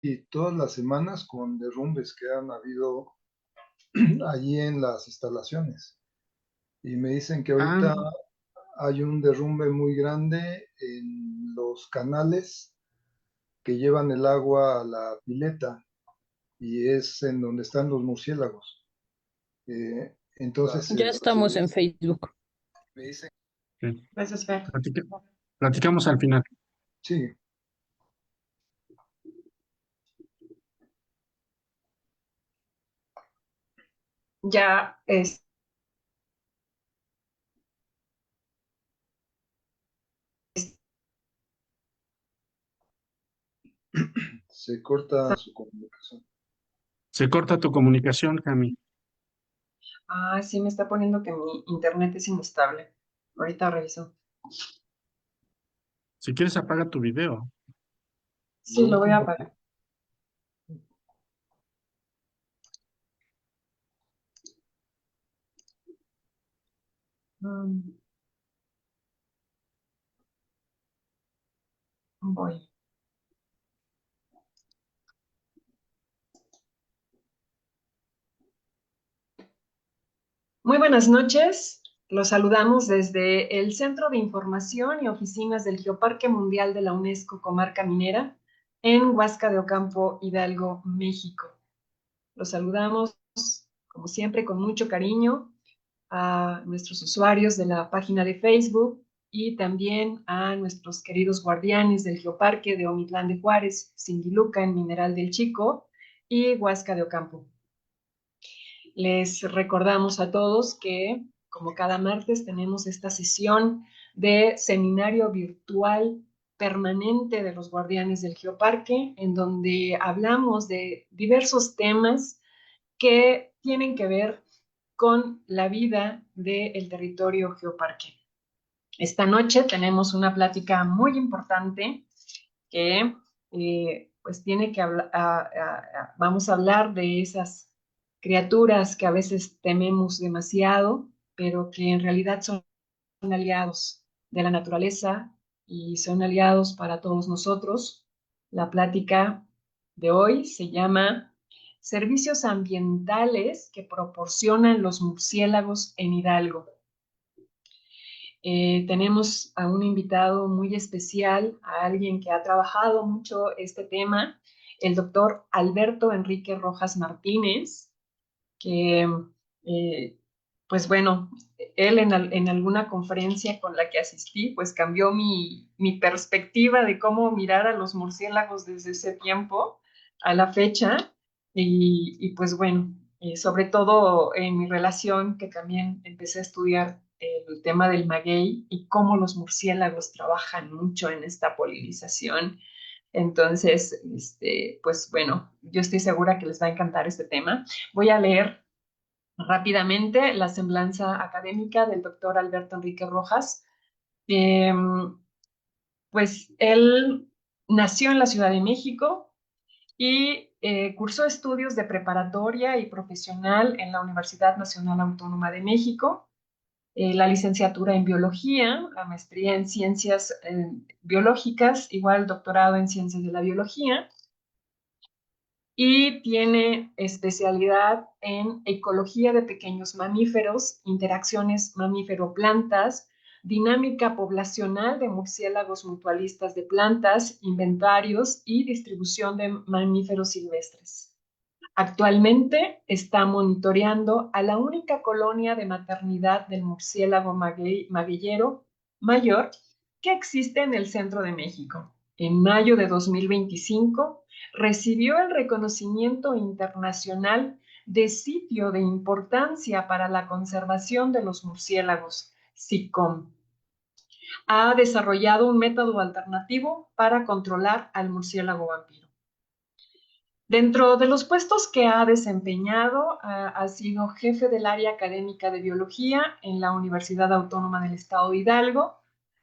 y todas las semanas con derrumbes que han habido allí en las instalaciones. Y me dicen que Ah, ahorita hay un derrumbe muy grande en los canales que llevan el agua a la pileta y es en donde están los murciélagos. Entonces, Ya estamos en Facebook. me dicen, ok. Gracias, Fer. Platicamos al final. sí, Ya es, se corta su comunicación. Se corta tu comunicación, Cami. sí me está poniendo que mi internet es inestable. Ahorita reviso. Si quieres, apaga tu video. Sí, lo voy a apagar. Mm, Voy. Muy buenas noches. Los saludamos desde el Centro de Información y Oficinas del Geoparque Mundial de la UNESCO Comarca Minera en Huasca de Ocampo, Hidalgo, México. Los saludamos, como siempre, con mucho cariño a nuestros usuarios de la página de Facebook y también a nuestros queridos guardianes del Geoparque de Omitlán de Juárez, Singiluca en Mineral del Chico y Huasca de Ocampo. Les recordamos a todos que, como cada martes, tenemos esta sesión de seminario virtual permanente de los guardianes del Geoparque, en donde hablamos de diversos temas que tienen que ver con la vida del territorio geoparque. Esta noche tenemos una plática muy importante que pues tiene que hablar, vamos a hablar de esas criaturas que a veces tememos demasiado, pero que en realidad son aliados de la naturaleza y son aliados para todos nosotros. La plática de hoy se llama Servicios ambientales que proporcionan los murciélagos en Hidalgo. Tenemos a un invitado muy especial, a alguien que ha trabajado mucho este tema, el doctor Alberto Enrique Rojas Martínez, que, eh, pues bueno, él en alguna conferencia con la que asistí, pues cambió mi perspectiva de cómo mirar a los murciélagos desde ese tiempo a la fecha. Y pues bueno, sobre todo en mi relación, que también empecé a estudiar el tema del maguey y cómo los murciélagos trabajan mucho en esta polinización. Entonces, pues bueno, yo estoy segura que les va a encantar este tema. Voy a leer rápidamente la semblanza académica del doctor Alberto Enrique Rojas. Eh, pues él nació en la Ciudad de México y cursó estudios de preparatoria y profesional en la Universidad Nacional Autónoma de México, la licenciatura en biología, la maestría en ciencias biológicas, igual doctorado en ciencias de la biología, y tiene especialidad en ecología de pequeños mamíferos, interacciones mamífero-plantas, dinámica poblacional de murciélagos mutualistas de plantas, inventarios y distribución de mamíferos silvestres. Actualmente está monitoreando a la única colonia de maternidad del murciélago magueyero mayor que existe en el centro de México. En mayo de 2025 recibió el reconocimiento internacional de sitio de importancia para la conservación de los murciélagos, SICOM. Ha desarrollado un método alternativo para controlar al murciélago vampiro. Dentro de los puestos que ha desempeñado, ha sido jefe del área académica de biología en la Universidad Autónoma del Estado de Hidalgo,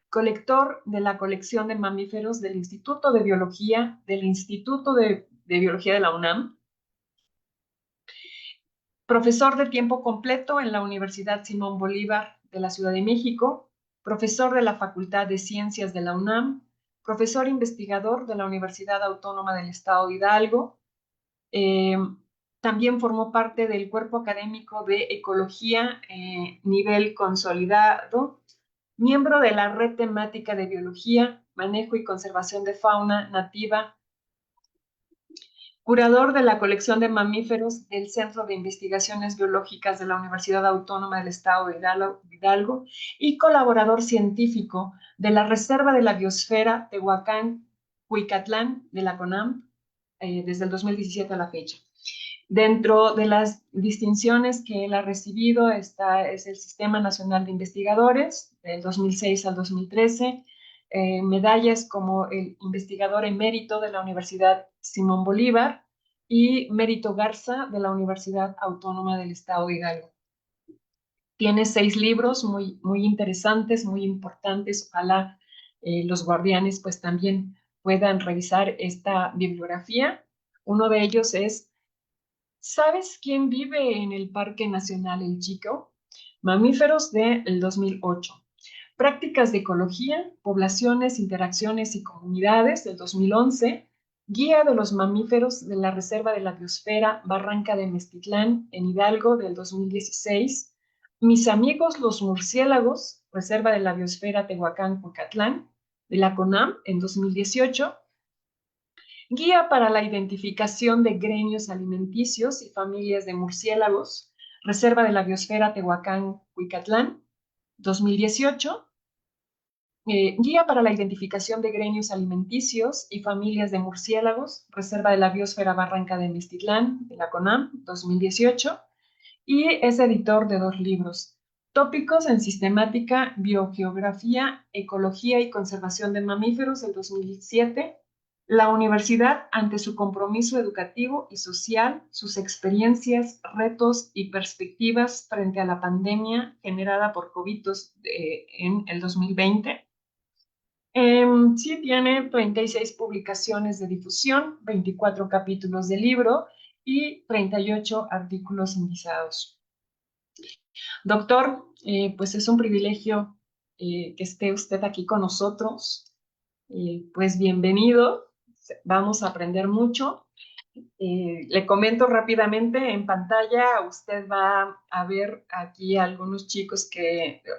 colector de la colección de mamíferos del Instituto de Biología de la UNAM, profesor de tiempo completo en la Universidad Simón Bolívar de la Ciudad de México, profesor de la Facultad de Ciencias de la UNAM, profesor investigador de la Universidad Autónoma del Estado de Hidalgo. También formó parte del cuerpo académico de Ecología nivel consolidado, miembro de la Red Temática de Biología, Manejo y Conservación de Fauna Nativa, curador de la colección de mamíferos del Centro de Investigaciones Biológicas de la Universidad Autónoma del Estado de Hidalgo y colaborador científico de la Reserva de la Biosfera Tehuacán-Cuicatlán de la CONAM desde el 2017 a la fecha. Dentro de las distinciones que él ha recibido es el Sistema Nacional de Investigadores del 2006 al 2013, medallas como el investigador emérito de la Universidad Simón Bolívar y Mérito Garza de la Universidad Autónoma del Estado de Hidalgo. Tiene 6 libros muy interesantes, muy importantes. Ojalá los guardianes pues también puedan revisar esta bibliografía. Uno de ellos es ¿Sabes quién vive en el Parque Nacional El Chico? Mamíferos del 2008. Prácticas de ecología, poblaciones, interacciones y comunidades del 2011. Guía de los mamíferos de la Reserva de la Biosfera Barranca de Meztitlán en Hidalgo del 2016. Mis amigos los murciélagos, Reserva de la Biosfera Tehuacán-Cucatlán de la CONAM en 2018. Guía para la identificación de gremios alimenticios y familias de murciélagos, Reserva de la Biosfera Tehuacán-Cuicatlán, 2018. Guía para la identificación de gremios alimenticios y familias de murciélagos, Reserva de la Biosfera Barranca de Meztitlán, de la CONAM, 2018. Y es editor de 2 libros. Tópicos en Sistemática, Biogeografía, Ecología y Conservación de Mamíferos, del 2007. La universidad ante su compromiso educativo y social, sus experiencias, retos y perspectivas frente a la pandemia generada por COVID en el 2020. Sí, tiene 36 publicaciones de difusión, 24 capítulos de libro y 38 artículos indizados. Doctor, pues es un privilegio que esté usted aquí con nosotros. Pues bienvenido, vamos a aprender mucho. Le comento rápidamente, en pantalla usted va a ver aquí algunos chicos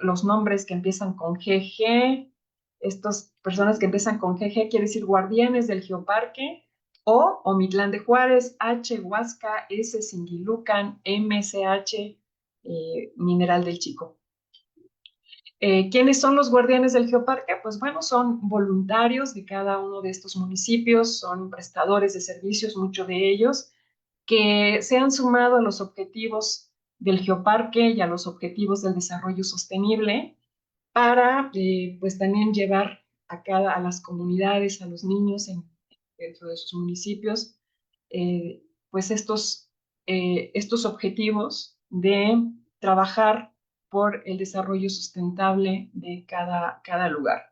los nombres que empiezan con GG, estas personas que empiezan con GG quiere decir guardianes del Geoparque, O, Omitlán de Juárez, H, Huasca, S, Singilucan, M, CH, Mineral del Chico. ¿Quiénes son los guardianes del Geoparque? Pues bueno, son voluntarios de cada uno de estos municipios, son prestadores de servicios, muchos de ellos, que se han sumado a los objetivos del Geoparque y a los objetivos del desarrollo sostenible para pues también llevar a las comunidades, a los niños dentro de sus municipios, pues estos objetivos de trabajar por el desarrollo sustentable de cada lugar.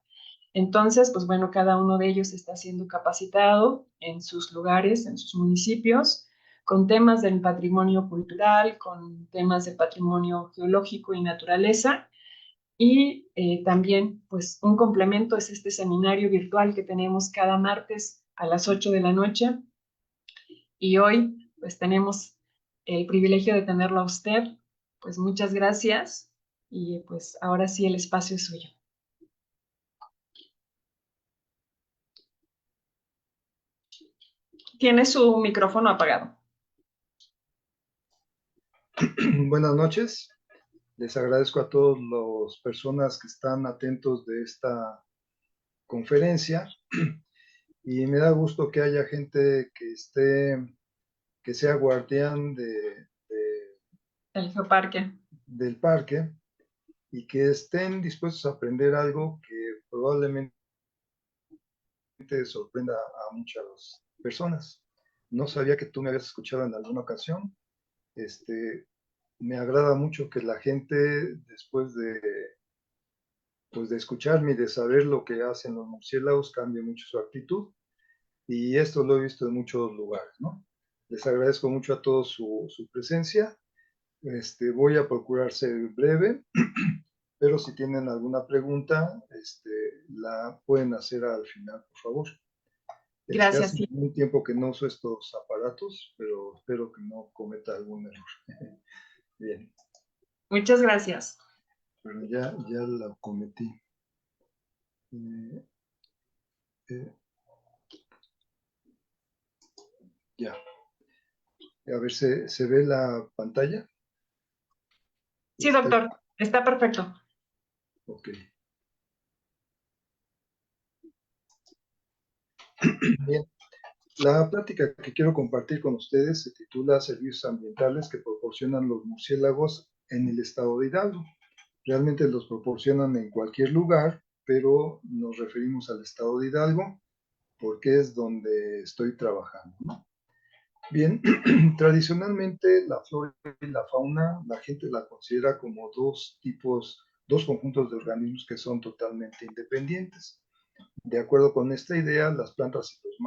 Entonces, pues bueno, cada uno de ellos está siendo capacitado en sus lugares, en sus municipios, con temas del patrimonio cultural, con temas de patrimonio geológico y naturaleza. Y también, pues, un complemento es este seminario virtual que tenemos cada martes a las 8 de la noche. Y hoy, pues, tenemos el privilegio de tenerlo a usted. Pues, muchas gracias. Y, pues, ahora sí el espacio es suyo. Tiene su micrófono apagado. Buenas noches. Les agradezco a todas las personas que están atentos de esta conferencia y me da gusto que haya gente que sea guardián El Geoparque. del parque y que estén dispuestos a aprender algo que probablemente sorprenda a muchas personas. No sabía que tú me habías escuchado en alguna ocasión. Me agrada mucho que la gente, después pues de escucharme y de saber lo que hacen los murciélagos, cambie mucho su actitud. Y esto lo he visto en muchos lugares, ¿no? Les agradezco mucho a todos su presencia. Voy a procurar ser breve, pero si tienen alguna pregunta, la pueden hacer al final, por favor. Gracias, Hace sí. un tiempo que no uso estos aparatos, pero espero que no cometa algún error. Bien, Muchas gracias. pero ya la cometí. Ya. A ver, ¿se ve la pantalla? Sí, doctor, está perfecto. Ok. Bien, la plática que quiero compartir con ustedes se titula Servicios ambientales que proporcionan los murciélagos en el estado de Hidalgo. Realmente los proporcionan en cualquier lugar, pero nos referimos al estado de Hidalgo porque es donde estoy trabajando, ¿no? Bien, tradicionalmente la flora y la fauna, la gente la considera como dos conjuntos de organismos que son totalmente independientes. De acuerdo con esta idea, las plantas y los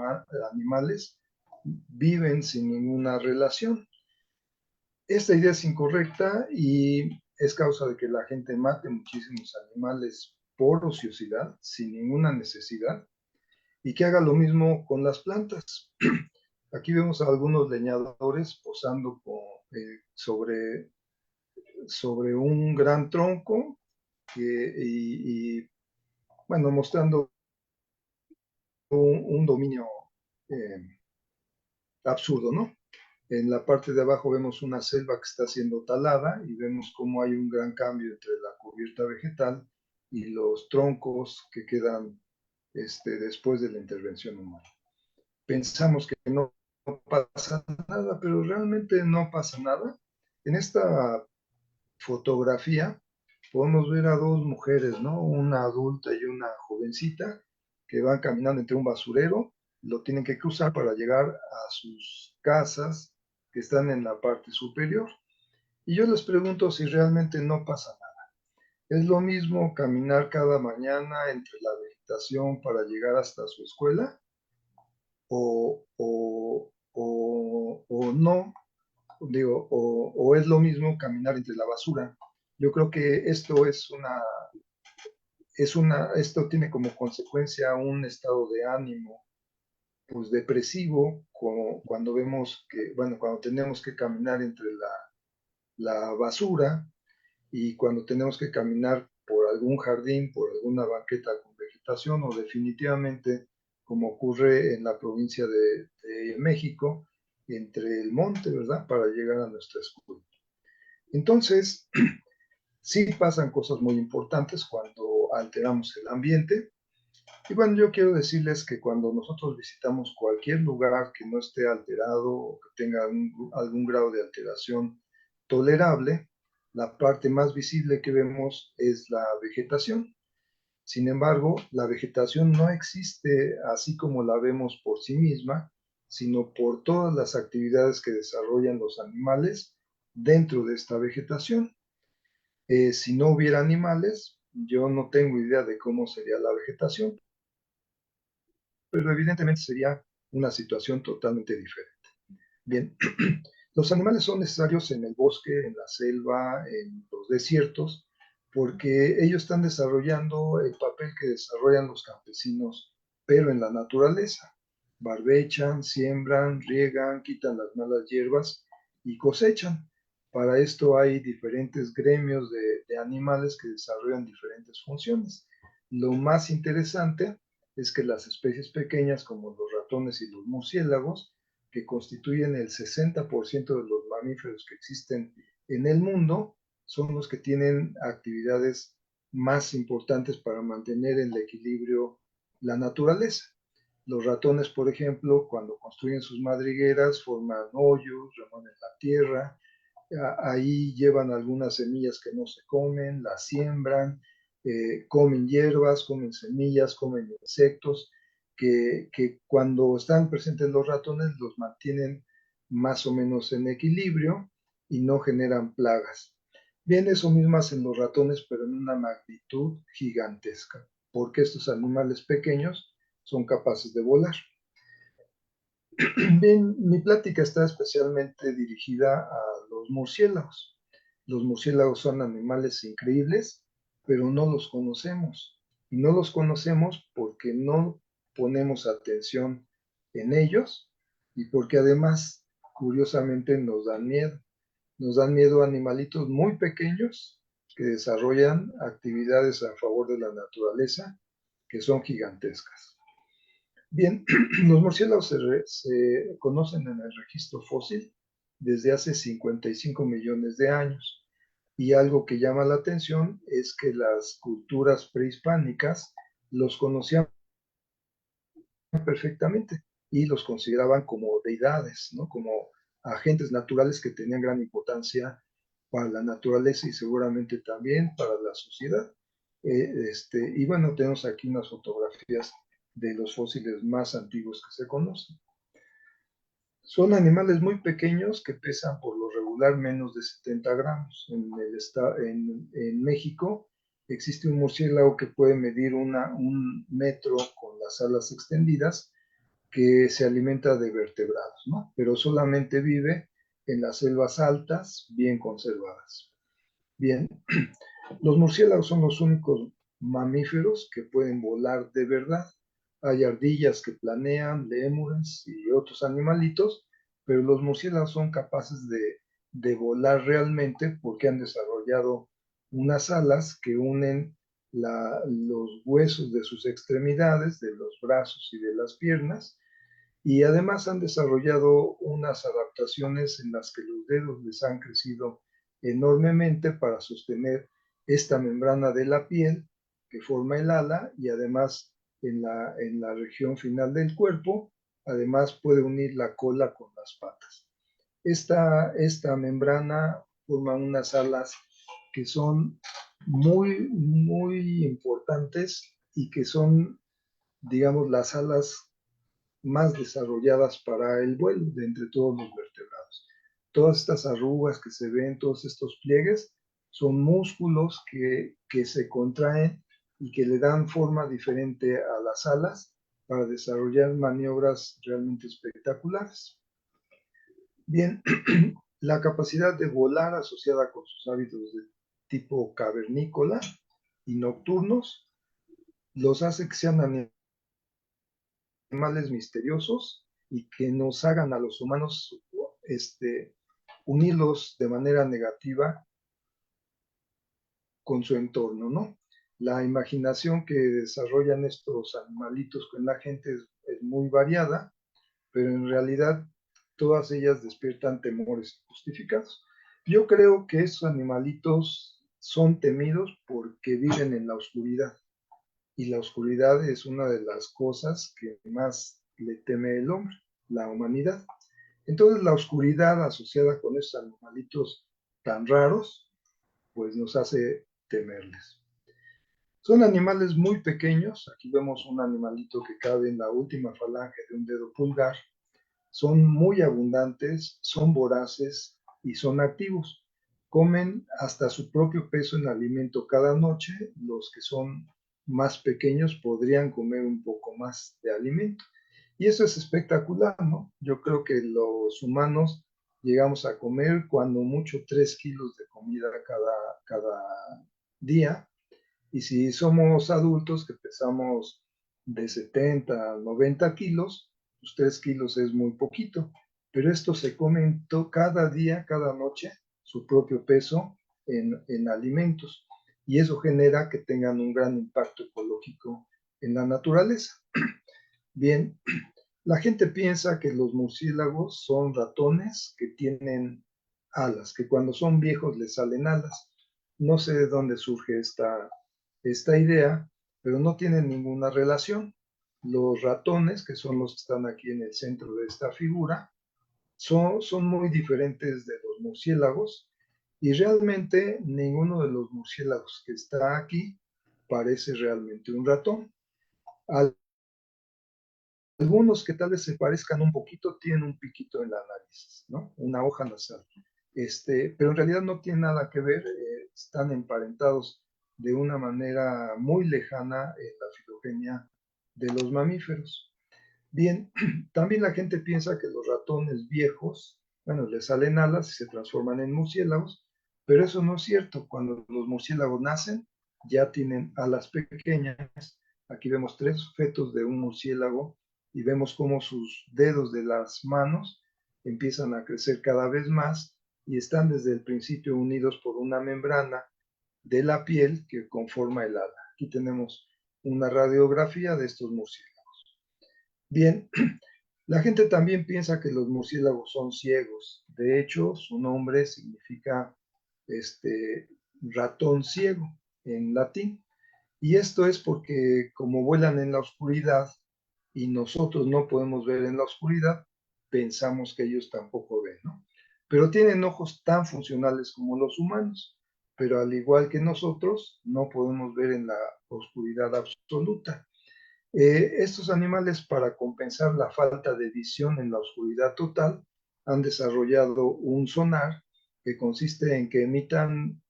animales viven sin ninguna relación. Esta idea es incorrecta y es causa de que la gente mate muchísimos animales por ociosidad, sin ninguna necesidad, y que haga lo mismo con las plantas. Aquí vemos a algunos leñadores posando sobre un gran tronco bueno, mostrando un dominio eh, absurdo, ¿no? En la parte de abajo vemos una selva que está siendo talada y vemos cómo hay un gran cambio entre la cubierta vegetal y los troncos que quedan después de la intervención humana. Pensamos que no pasa nada, pero realmente no pasa nada. En esta fotografía podemos ver a dos mujeres, ¿no? Una adulta y una jovencita que van caminando entre un basurero, lo tienen que cruzar para llegar a sus casas que están en la parte superior. Y yo les pregunto si realmente no pasa nada. ¿Es lo mismo caminar cada mañana entre la vegetación para llegar hasta su escuela? ¿O no? Digo, o es lo mismo caminar entre la basura. Yo creo que esto tiene como consecuencia un estado de ánimo, pues depresivo, como cuando vemos que, bueno, cuando tenemos que caminar entre la basura y cuando tenemos que caminar por algún jardín, por alguna banqueta con vegetación o definitivamente, como ocurre en la provincia de México, entre el monte, ¿verdad? Para llegar a nuestra escuela. Entonces, sí pasan cosas muy importantes cuando alteramos el ambiente. Y bueno, yo quiero decirles que cuando nosotros visitamos cualquier lugar que no esté alterado o que tenga algún grado de alteración tolerable, la parte más visible que vemos es la vegetación. Sin embargo, la vegetación no existe así como la vemos por sí misma, sino por todas las actividades que desarrollan los animales dentro de esta vegetación. Si no hubiera animales, yo no tengo idea de cómo sería la vegetación, pero evidentemente sería una situación totalmente diferente. Bien, los animales son necesarios en el bosque, en la selva, en los desiertos, porque ellos están desarrollando el papel que desarrollan los campesinos, pero en la naturaleza. Barbechan, siembran, riegan, quitan las malas hierbas y cosechan. Para esto hay diferentes gremios de animales que desarrollan diferentes funciones. Lo más interesante es que las especies pequeñas como los ratones y los murciélagos, que constituyen el 60% de los mamíferos que existen en el mundo, son los que tienen actividades más importantes para mantener en el equilibrio la naturaleza. Los ratones, por ejemplo, cuando construyen sus madrigueras, forman hoyos, remueven la tierra, ahí llevan algunas semillas que no se comen, las siembran, comen hierbas, comen semillas, comen insectos, que cuando están presentes los ratones los mantienen más o menos en equilibrio y no generan plagas. Bien, eso mismo hacen los ratones, pero en una magnitud gigantesca, porque estos animales pequeños son capaces de volar. Bien, mi plática está especialmente dirigida a los murciélagos. Los murciélagos son animales increíbles, pero no los conocemos. y no los conocemos porque no ponemos atención en ellos y porque además, curiosamente, nos dan miedo. Nos dan miedo animalitos muy pequeños que desarrollan actividades a favor de la naturaleza que son gigantescas. Bien, los murciélagos se conocen en el registro fósil desde hace 55 millones de años. Y algo que llama la atención es que las culturas prehispánicas los conocían perfectamente y los consideraban como deidades, ¿no? Como agentes naturales que tenían gran importancia para la naturaleza y seguramente también para la sociedad. Y bueno, tenemos aquí unas fotografías de los fósiles más antiguos que se conocen. Son animales muy pequeños que pesan por lo regular menos de 70 gramos. En México existe un murciélago que puede medir un metro con las alas extendidas, que se alimenta de vertebrados, ¿no? Pero solamente vive en las selvas altas, bien conservadas. Bien, los murciélagos son los únicos mamíferos que pueden volar de verdad. Hay ardillas que planean, lémures y otros animalitos, pero los murciélagos son capaces de volar realmente porque han desarrollado unas alas que unen los huesos de sus extremidades, de los brazos y de las piernas, y además han desarrollado unas adaptaciones en las que los dedos les han crecido enormemente para sostener esta membrana de la piel que forma el ala y además en la región final del cuerpo, además puede unir la cola con las patas. Esta membrana forma unas alas que son muy importantes y que son, digamos, las alas más desarrolladas para el vuelo de entre todos los vertebrados. Todas estas arrugas que se ven, todos estos pliegues, son músculos que se contraen y que le dan forma diferente a las alas para desarrollar maniobras realmente espectaculares. Bien, la capacidad de volar asociada con sus hábitos de tipo cavernícola y nocturnos los hace que sean animales misteriosos y que nos hagan a los humanos unirlos de manera negativa con su entorno, ¿no? La imaginación que desarrollan estos animalitos con la gente es muy variada, pero en realidad todas ellas despiertan temores justificados. Yo creo que esos animalitos son temidos porque viven en la oscuridad, y la oscuridad es una de las cosas que más le teme el hombre, la humanidad. Entonces la oscuridad asociada con esos animalitos tan raros, pues nos hace temerles. Son animales muy pequeños, aquí vemos un animalito que cabe en la última falange de un dedo pulgar, son muy abundantes, son voraces y son activos. Comen hasta su propio peso en alimento cada noche. Los que son más pequeños podrían comer un poco más de alimento. Y eso es espectacular, ¿no? Yo creo que los humanos llegamos a comer cuando mucho 3 kilos de comida cada día. Y si somos adultos que pesamos de 70 a 90 kilos, pues 3 kilos es muy poquito. Pero estos se comen cada día, cada noche, su propio peso en alimentos. Y eso genera que tengan un gran impacto ecológico en la naturaleza. Bien, la gente piensa que los murciélagos son ratones que tienen alas, que cuando son viejos les salen alas. No sé de dónde surge esta idea, pero no tienen ninguna relación. Los ratones, que son los que están aquí en el centro de esta figura, son muy diferentes de los murciélagos y realmente ninguno de los murciélagos que está aquí parece realmente un ratón. Algunos que tal vez se parezcan un poquito tienen un piquito en la nariz, ¿no? Una hoja nasal. Pero en realidad no tiene nada que ver, están emparentados de una manera muy lejana en la filogenia de los mamíferos. Bien, también la gente piensa que los ratones viejos, bueno, les salen alas y se transforman en murciélagos, pero eso no es cierto. Cuando los murciélagos nacen, ya tienen alas pequeñas. Aquí vemos 3 fetos de un murciélago y vemos cómo sus dedos de las manos empiezan a crecer cada vez más y están desde el principio unidos por una membrana de la piel que conforma el ala. Aquí tenemos una radiografía de estos murciélagos. Bien, la gente también piensa que los murciélagos son ciegos. De hecho, su nombre significa ratón ciego en latín. Y esto es porque como vuelan en la oscuridad y nosotros no podemos ver en la oscuridad, pensamos que ellos tampoco ven, ¿no? Pero tienen ojos tan funcionales como los humanos, pero al igual que nosotros, no podemos ver en la oscuridad absoluta. Estos animales, para compensar la falta de visión en la oscuridad total, han desarrollado un sonar que consiste en que emitan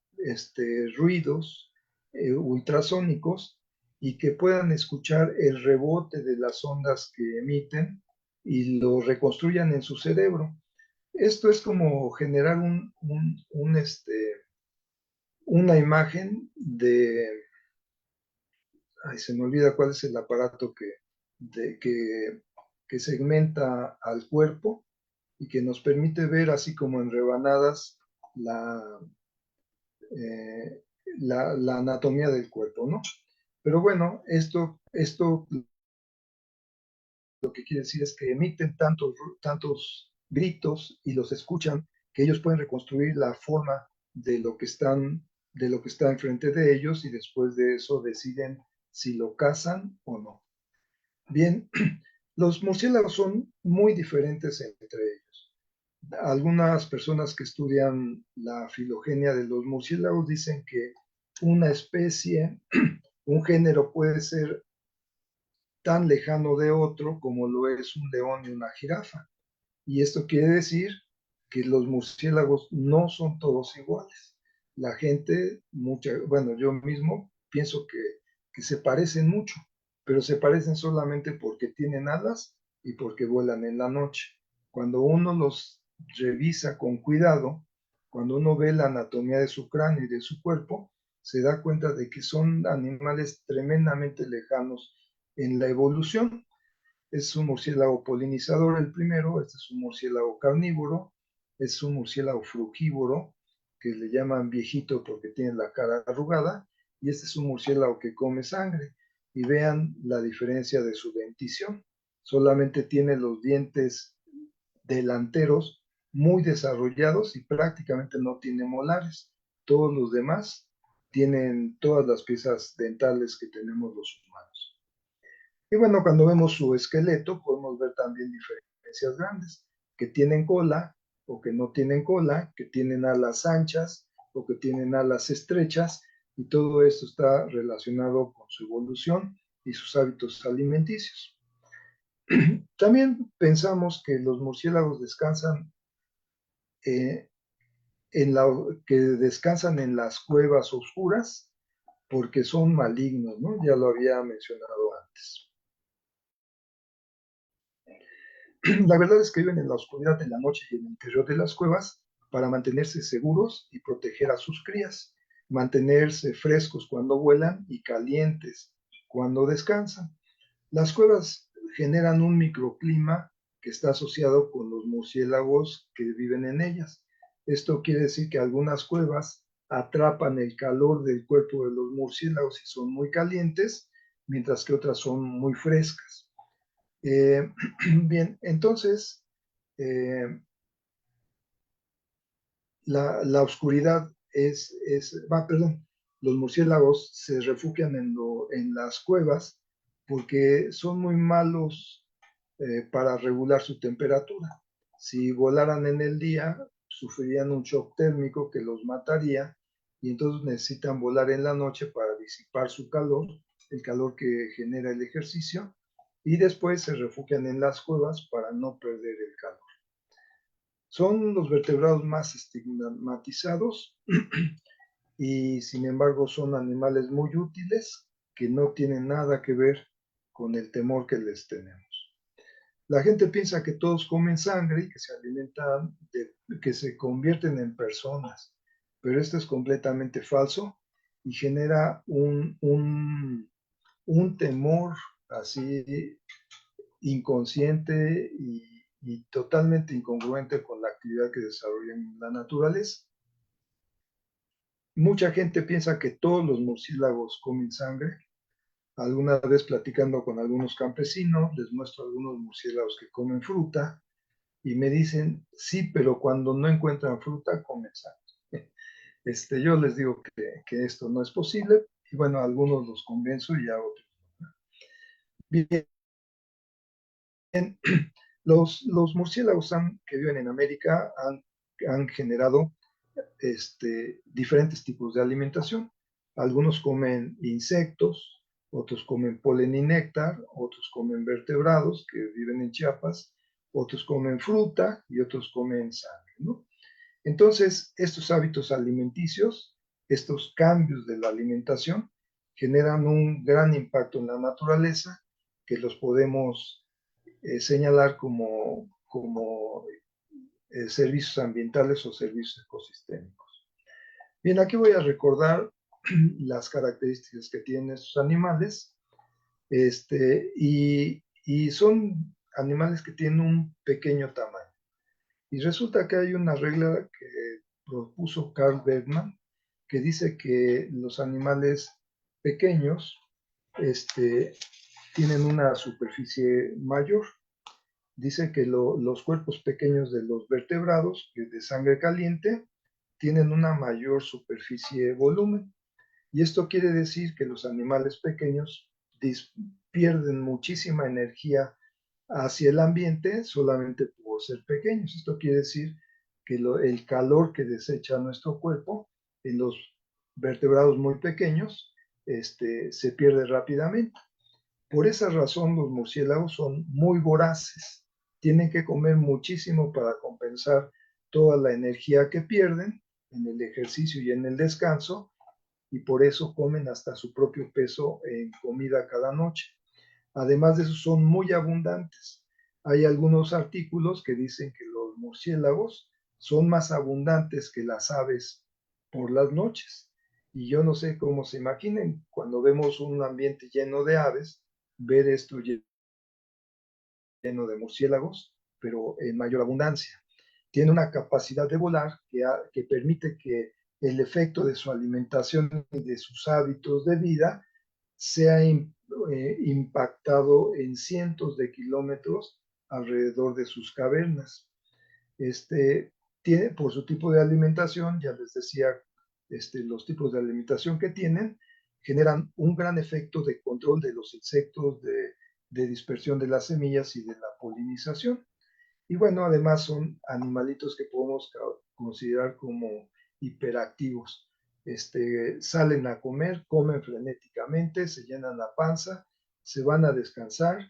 ruidos ultrasónicos y que puedan escuchar el rebote de las ondas que emiten y lo reconstruyan en su cerebro. Esto es como generar una imagen de, ay, se me olvida cuál es el aparato que segmenta al cuerpo y que nos permite ver así como en rebanadas la, eh, la anatomía del cuerpo, ¿no? Pero bueno, esto lo que quiere decir es que emiten tantos gritos y los escuchan que ellos pueden reconstruir la forma de lo que está enfrente de ellos y después de eso deciden si lo cazan o no. Bien, los murciélagos son muy diferentes entre ellos. Algunas personas que estudian la filogenia de los murciélagos dicen que una especie, un género puede ser tan lejano de otro como lo es un león y una jirafa. Y esto quiere decir que los murciélagos no son todos iguales. La gente, bueno, yo mismo pienso que se parecen mucho, pero se parecen solamente porque tienen alas y porque vuelan en la noche. Cuando uno los revisa con cuidado, cuando uno ve la anatomía de su cráneo y de su cuerpo, se da cuenta de que son animales tremendamente lejanos en la evolución. Es un murciélago polinizador el primero, este es un murciélago carnívoro, es un murciélago frugívoro, que le llaman viejito porque tiene la cara arrugada, y este es un murciélago que come sangre. Y vean la diferencia de su dentición. Solamente tiene los dientes delanteros muy desarrollados y prácticamente no tiene molares. Todos los demás tienen todas las piezas dentales que tenemos los humanos. Y bueno, cuando vemos su esqueleto podemos ver también diferencias grandes, que tienen cola o que no tienen cola, que tienen alas anchas o que tienen alas estrechas, y todo esto está relacionado con su evolución y sus hábitos alimenticios. También pensamos que los murciélagos descansan que descansan en las cuevas oscuras porque son malignos, ¿no? Ya lo había mencionado antes. La verdad es que viven en la oscuridad de la noche y en el interior de las cuevas para mantenerse seguros y proteger a sus crías, mantenerse frescos cuando vuelan y calientes cuando descansan. Las cuevas generan un microclima que está asociado con los murciélagos que viven en ellas. Esto quiere decir que algunas cuevas atrapan el calor del cuerpo de los murciélagos y son muy calientes, mientras que otras son muy frescas. Bien, entonces, la oscuridad perdón, los murciélagos se refugian en las cuevas porque son muy malos para regular su temperatura. Si volaran en el día, sufrirían un shock térmico que los mataría y entonces necesitan volar en la noche para disipar su calor, el calor que genera el ejercicio, y después se refugian en las cuevas para no perder el calor. Son los vertebrados más estigmatizados y sin embargo son animales muy útiles que no tienen nada que ver con el temor que les tenemos. La gente piensa que todos comen sangre y que se alimentan, que se convierten en personas, pero esto es completamente falso y genera un temor así inconsciente y totalmente incongruente con la actividad que desarrollan en la naturaleza. Mucha gente piensa que todos los murciélagos comen sangre. Alguna vez platicando con algunos campesinos, les muestro algunos murciélagos que comen fruta y me dicen, sí, pero cuando no encuentran fruta, comen sangre. Yo les digo que esto no es posible y bueno, a algunos los convenzo y a otros no. Bien, los murciélagos que viven en América han generado diferentes tipos de alimentación. Algunos comen insectos, otros comen polen y néctar, otros comen vertebrados que viven en Chiapas, otros comen fruta y otros comen sangre, ¿no? Entonces, estos hábitos alimenticios, estos cambios de la alimentación, generan un gran impacto en la naturaleza que los podemos señalar como servicios ambientales o servicios ecosistémicos. Bien, aquí voy a recordar las características que tienen estos animales, y son animales que tienen un pequeño tamaño. Y resulta que hay una regla que propuso Carl Bergman que dice que los animales pequeños tienen una superficie mayor. Dice que los cuerpos pequeños de los vertebrados, de sangre caliente, tienen una mayor superficie de volumen. Y esto quiere decir que los animales pequeños pierden muchísima energía hacia el ambiente solamente por ser pequeños. Esto quiere decir que el calor que desecha nuestro cuerpo en los vertebrados muy pequeños se pierde rápidamente. Por esa razón los murciélagos son muy voraces. Tienen que comer muchísimo para compensar toda la energía que pierden en el ejercicio y en el descanso, y por eso comen hasta su propio peso en comida cada noche. Además de eso, son muy abundantes. Hay algunos artículos que dicen que los murciélagos son más abundantes que las aves por las noches. Y yo no sé cómo se imaginen cuando vemos un ambiente lleno de aves, ver esto lleno de murciélagos, pero en mayor abundancia. Tiene una capacidad de volar que permite que el efecto de su alimentación y de sus hábitos de vida sea impactado en cientos de kilómetros alrededor de sus cavernas. Por su tipo de alimentación, ya les decía, los tipos de alimentación que tienen, generan un gran efecto de control de los insectos, de dispersión de las semillas y de la polinización. Y bueno, además son animalitos que podemos considerar como hiperactivos. Salen a comer, comen frenéticamente, se llenan la panza, se van a descansar,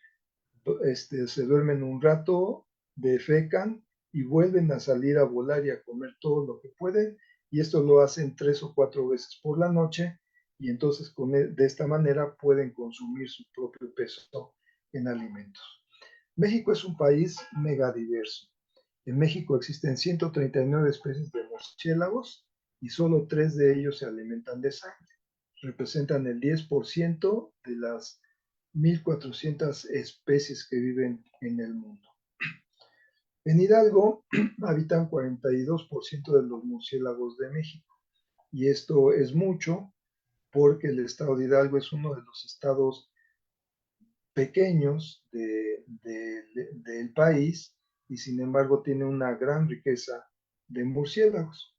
se duermen un rato, defecan y vuelven a salir a volar y a comer todo lo que pueden. Y esto lo hacen 3 o 4 veces por la noche, y entonces de esta manera pueden consumir su propio peso en alimentos. México es un país megadiverso. En México existen 139 especies de murciélagos y solo 3 de ellos se alimentan de sangre. Representan el 10% de las 1.400 especies que viven en el mundo. En Hidalgo habitan 42% de los murciélagos de México, y esto es mucho porque el estado de Hidalgo es uno de los estados pequeños del país, y sin embargo tiene una gran riqueza de murciélagos.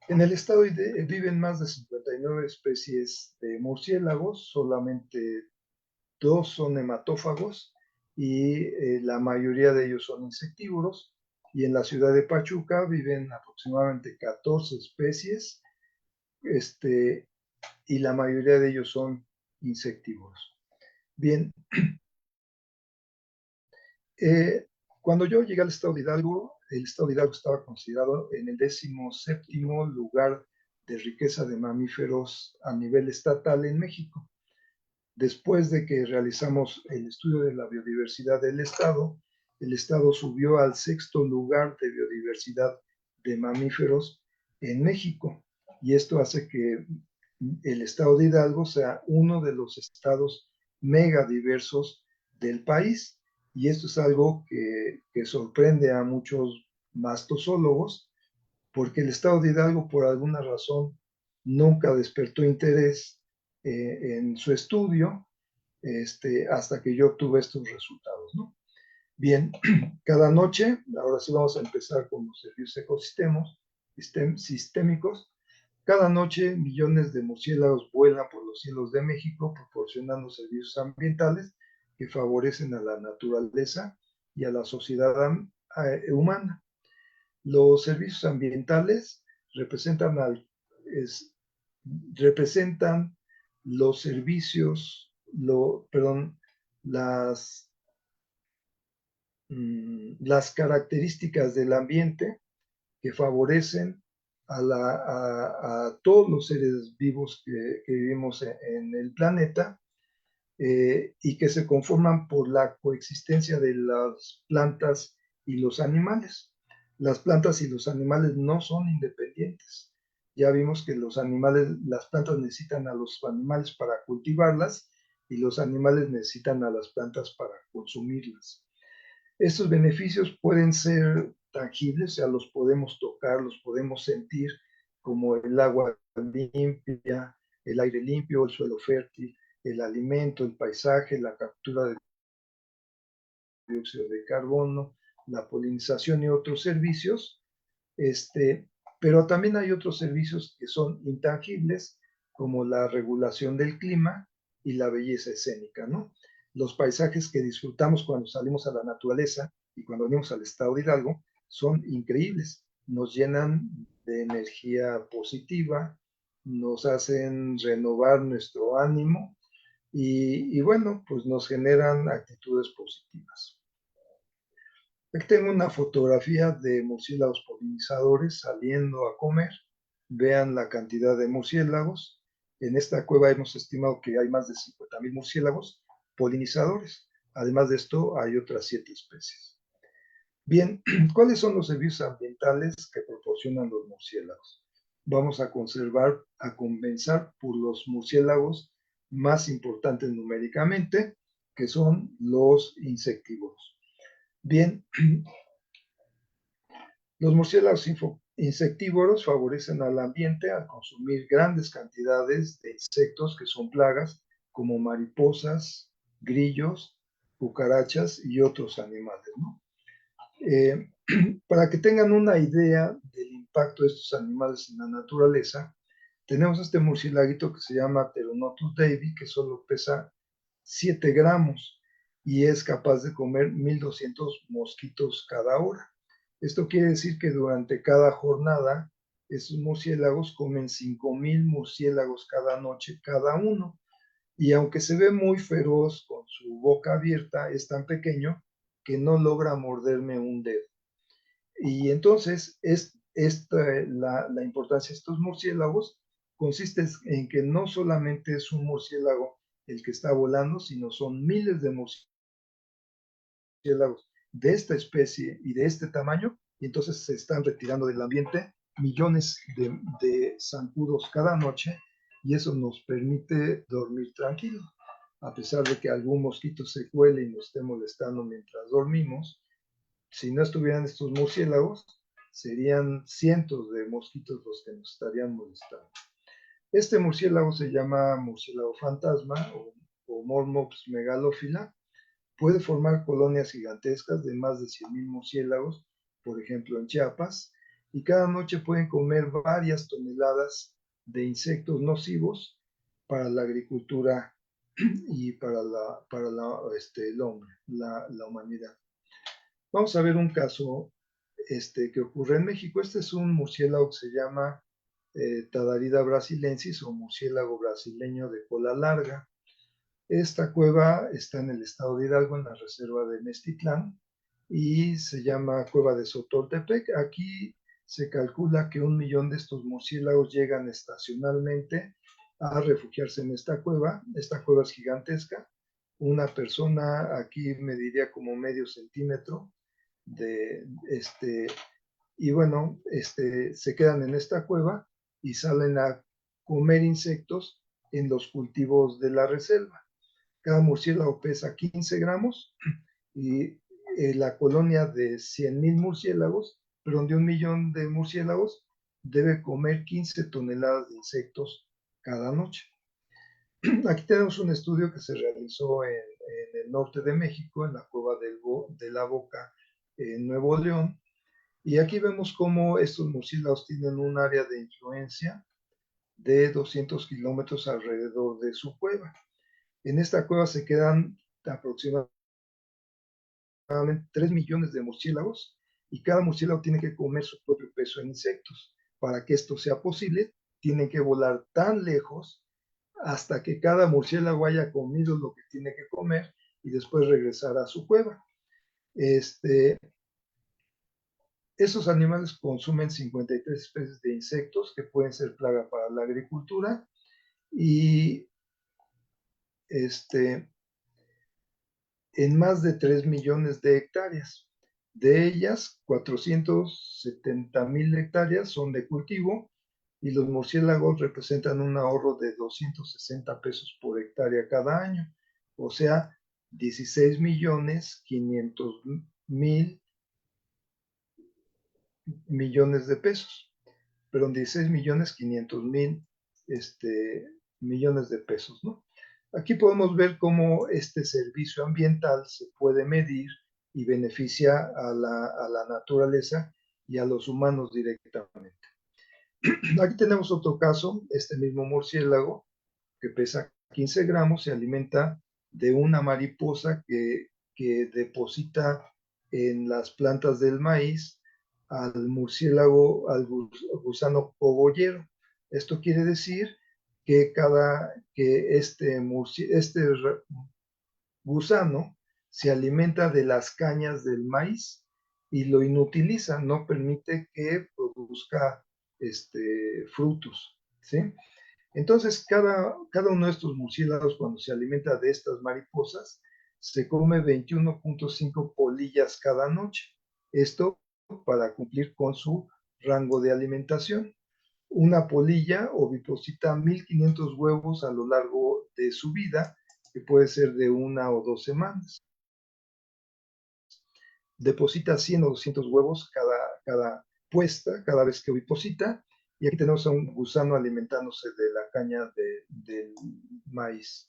En el estado viven más de 59 especies de murciélagos, solamente 2 son hematófagos y la mayoría de ellos son insectívoros. Y en la ciudad de Pachuca viven aproximadamente 14 especies, y la mayoría de ellos son insectívoros. Bien, cuando yo llegué al estado de Hidalgo, el estado de Hidalgo estaba considerado en el 17º lugar de riqueza de mamíferos a nivel estatal en México. Después de que realizamos el estudio de la biodiversidad del estado, el estado subió al 6º lugar de biodiversidad de mamíferos en México. Y esto hace que el estado de Hidalgo sea uno de los estados mega diversos del país. Y esto es algo que sorprende a muchos mastozólogos, porque el estado de Hidalgo, por alguna razón, nunca despertó interés en su estudio, hasta que yo obtuve estos resultados, ¿no? Bien, cada noche, ahora sí vamos a empezar con los servicios sistémicos. Cada noche millones de murciélagos vuelan por los cielos de México proporcionando servicios ambientales que favorecen a la naturaleza y a la sociedad humana. Los servicios ambientales representan, representan los servicios, perdón, las características del ambiente que favorecen a todos los seres vivos que vivimos en el planeta, y que se conforman por la coexistencia de las plantas y los animales. Las plantas y los animales no son independientes. Ya vimos que las plantas necesitan a los animales para cultivarlas y los animales necesitan a las plantas para consumirlas. Estos beneficios pueden ser tangibles, o sea, los podemos tocar, los podemos sentir, como el agua limpia, el aire limpio, el suelo fértil, el alimento, el paisaje, la captura de dióxido de carbono, la polinización y otros servicios. Pero también hay otros servicios que son intangibles, como la regulación del clima y la belleza escénica, ¿no? Los paisajes que disfrutamos cuando salimos a la naturaleza y cuando venimos al estado de Hidalgo son increíbles, nos llenan de energía positiva, nos hacen renovar nuestro ánimo y bueno, pues nos generan actitudes positivas. Aquí tengo una fotografía de murciélagos polinizadores saliendo a comer. Vean la cantidad de murciélagos. En esta cueva hemos estimado que hay más de 50,000 murciélagos polinizadores. Además de esto, hay otras 7 especies. Bien, ¿cuáles son los servicios ambientales que proporcionan los murciélagos? Vamos a comenzar por los murciélagos más importantes numéricamente, que son los insectívoros. Bien, los murciélagos insectívoros favorecen al ambiente al consumir grandes cantidades de insectos que son plagas, como mariposas, grillos, cucarachas y otros animales, ¿no? Para que tengan una idea del impacto de estos animales en la naturaleza, tenemos este murciélaguito que se llama Pteronotus davy, que solo pesa 7 gramos y es capaz de comer 1,200 mosquitos cada hora. Esto quiere decir que durante cada jornada, esos murciélagos comen 5,000 murciélagos cada noche, cada uno. Y aunque se ve muy feroz con su boca abierta, es tan pequeño que no logra morderme un dedo. Y entonces, la importancia de estos murciélagos consiste en que no solamente es un murciélago el que está volando, sino son miles de murciélagos de esta especie y de este tamaño, y entonces se están retirando del ambiente millones de zancudos cada noche, y eso nos permite dormir tranquilo. A pesar de que algún mosquito se cuele y nos esté molestando mientras dormimos, si no estuvieran estos murciélagos, serían cientos de mosquitos los que nos estarían molestando. Este murciélago se llama murciélago fantasma o Mormops megalophila. Puede formar colonias gigantescas de más de 100,000 murciélagos, por ejemplo en Chiapas, y cada noche pueden comer varias toneladas de insectos nocivos para la agricultura y para el hombre, la humanidad. Vamos a ver un caso que ocurre en México. Este es un murciélago que se llama Tadarida brasilensis o murciélago brasileño de cola larga. Esta cueva está en el estado de Hidalgo, en la reserva de Meztitlán, y se llama Cueva de Sotoltepec. Aquí se calcula que 1,000,000 de estos murciélagos llegan estacionalmente a refugiarse en esta cueva. Esta cueva es gigantesca. Una persona aquí mediría como medio centímetro y bueno, se quedan en esta cueva y salen a comer insectos en los cultivos de la reserva. Cada murciélago pesa 15 gramos y la colonia de 100,000 murciélagos, perdón, de 1 millón de murciélagos, debe comer 15 toneladas de insectos cada noche. Aquí tenemos un estudio que se realizó en el norte de México, en la cueva de la Boca, en Nuevo León, y aquí vemos cómo estos murciélagos tienen un área de influencia de 200 kilómetros alrededor de su cueva. En esta cueva se quedan aproximadamente 3 millones de murciélagos y cada murciélago tiene que comer su propio peso en insectos. Para que esto sea posible, tienen que volar tan lejos hasta que cada murciélago haya comido lo que tiene que comer y después regresar a su cueva. Esos animales consumen 53 especies de insectos que pueden ser plaga para la agricultura y en más de 3 millones de hectáreas. De ellas, 470,000 hectáreas son de cultivo y los murciélagos representan un ahorro de 260 pesos por hectárea cada año, o sea, 16,500,000 millones de pesos, perdón, 16,500,000 millones de pesos, ¿no? Aquí podemos ver cómo este servicio ambiental se puede medir y beneficia a la naturaleza y a los humanos directamente. Aquí tenemos otro caso, este mismo murciélago que pesa 15 gramos, se alimenta de una mariposa que deposita en las plantas del maíz al murciélago, al gusano cogollero. Esto quiere decir que este gusano se alimenta de las cañas del maíz y lo inutiliza, no permite que produzca frutos, ¿sí? Entonces, cada uno de estos murciélagos, cuando se alimenta de estas mariposas, se come 21.5 polillas cada noche. Esto para cumplir con su rango de alimentación. Una polilla oviposita 1,500 huevos a lo largo de su vida, que puede ser de 1 o 2 semanas. Deposita 100 o 200 huevos cada puesta, cada vez que oviposita, y aquí tenemos a un gusano alimentándose de la caña del maíz.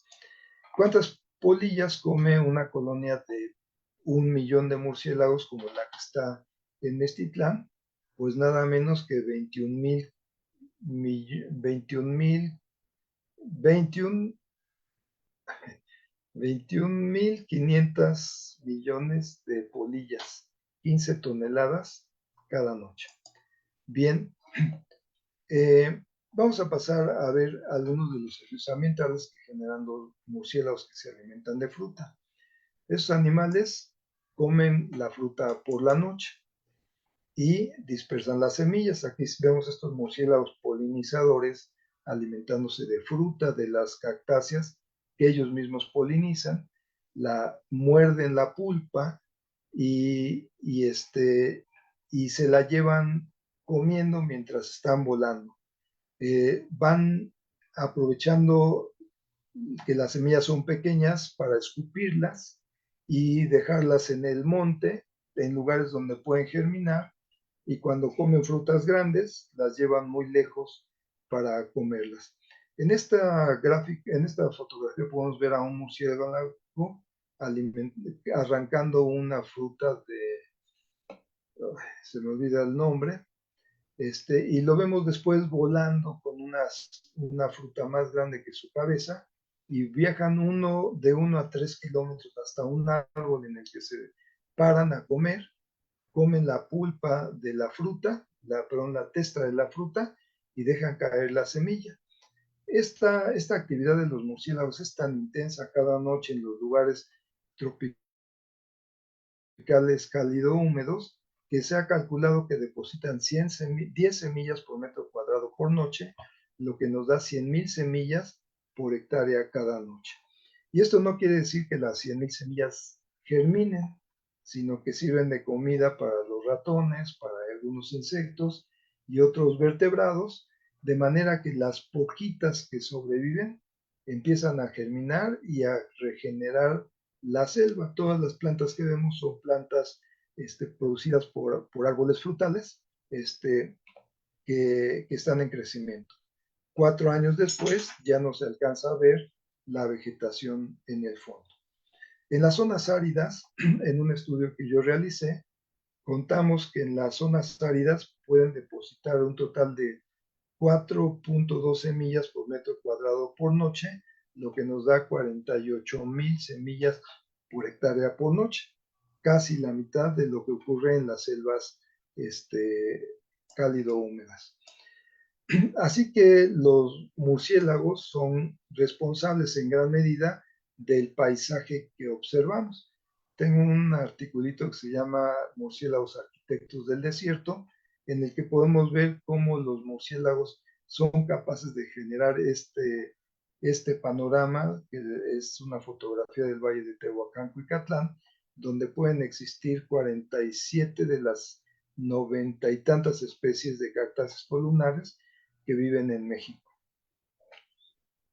¿Cuántas polillas come una colonia de 1 millón de murciélagos como la que está en Meztitlán? Pues nada menos que 21,500 millones de polillas, 15 toneladas cada noche. Bien, vamos a pasar a ver algunos de los efectos ambientales que generan los murciélagos que se alimentan de fruta. Esos animales comen la fruta por la noche y dispersan las semillas. Aquí vemos estos murciélagos polinizadores alimentándose de fruta, de las cactáceas que ellos mismos polinizan, la muerden la pulpa y se la llevan comiendo mientras están volando. Van aprovechando que las semillas son pequeñas para escupirlas y dejarlas en el monte, en lugares donde pueden germinar, y cuando comen frutas grandes, las llevan muy lejos para comerlas. En esta fotografía podemos ver a un murciélago arrancando una fruta se me olvida el nombre, y lo vemos después volando con una fruta más grande que su cabeza y viajan de 1 a 3 kilómetros hasta un árbol en el que se paran a comer, comen la pulpa de la fruta, la testa de la fruta y dejan caer la semilla. Esta actividad de los murciélagos es tan intensa cada noche en los lugares tropicales cálido húmedos que se ha calculado que depositan 10 semillas por metro cuadrado por noche, lo que nos da 100,000 semillas por hectárea cada noche. Y esto no quiere decir que las 100,000 semillas germinen, sino que sirven de comida para los ratones, para algunos insectos y otros vertebrados, de manera que las poquitas que sobreviven empiezan a germinar y a regenerar la selva. Todas las plantas que vemos son plantas producidas por árboles frutales que están en crecimiento. 4 años después ya no se alcanza a ver la vegetación en el fondo. En las zonas áridas, en un estudio que yo realicé, contamos que en las zonas áridas pueden depositar un total de 4.2 semillas por metro cuadrado por noche, lo que nos da 48,000 semillas por hectárea por noche, casi la mitad de lo que ocurre en las selvas cálido-húmedas. Así que los murciélagos son responsables en gran medida del paisaje que observamos. Tengo un articulito que se llama Murciélagos Arquitectos del Desierto, en el que podemos ver cómo los murciélagos son capaces de generar este panorama, que es una fotografía del Valle de Tehuacán, Cuicatlán, donde pueden existir 47 de las 90 y tantas especies de cactáceas columnares que viven en México.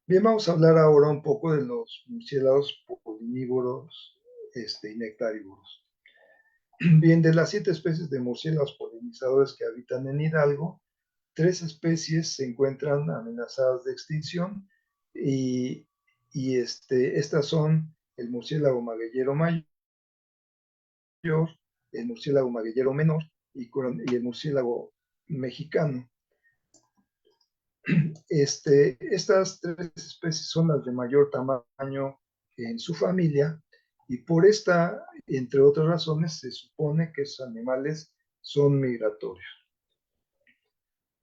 Bien, vamos a hablar ahora un poco de los murciélagos polinívoros y nectarívoros. Bien, de las 7 especies de murciélagos polinizadores que habitan en Hidalgo, 3 especies se encuentran amenazadas de extinción y estas son el murciélago magueyero mayor, el murciélago magueyero menor y el murciélago mexicano. Estas 3 especies son las de mayor tamaño en su familia y por esta, entre otras razones, se supone que esos animales son migratorios.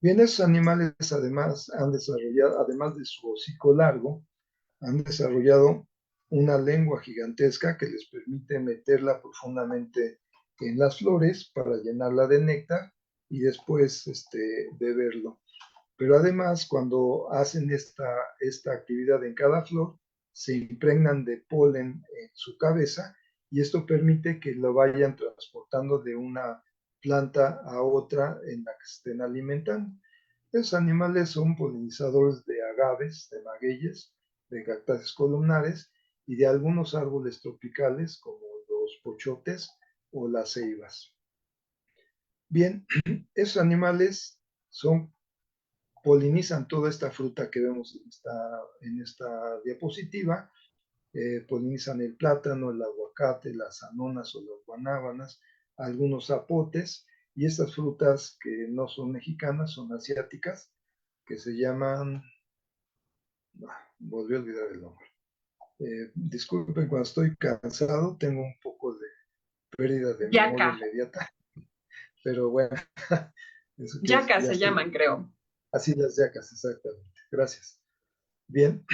Bien, esos animales además han desarrollado, además de su hocico largo, han desarrollado una lengua gigantesca que les permite meterla profundamente en las flores para llenarla de néctar y después beberlo. Pero además, cuando hacen esta actividad en cada flor, se impregnan de polen en su cabeza y esto permite que lo vayan transportando de una planta a otra en la que se estén alimentando. Esos animales son polinizadores de agaves, de magueyes, de cactáceas columnares y de algunos árboles tropicales como los pochotes o las ceibas. Bien, esos animales polinizan toda esta fruta que vemos en esta diapositiva, polinizan el plátano, el aguacate, las anonas o las guanábanas, algunos zapotes, y estas frutas que no son mexicanas, son asiáticas, que se llaman, volví a olvidar el nombre. Disculpen, cuando estoy cansado tengo un poco de pérdida de memoria inmediata, pero bueno. Yacas se llaman, creo. Así las yacas, exactamente. Gracias. Bien.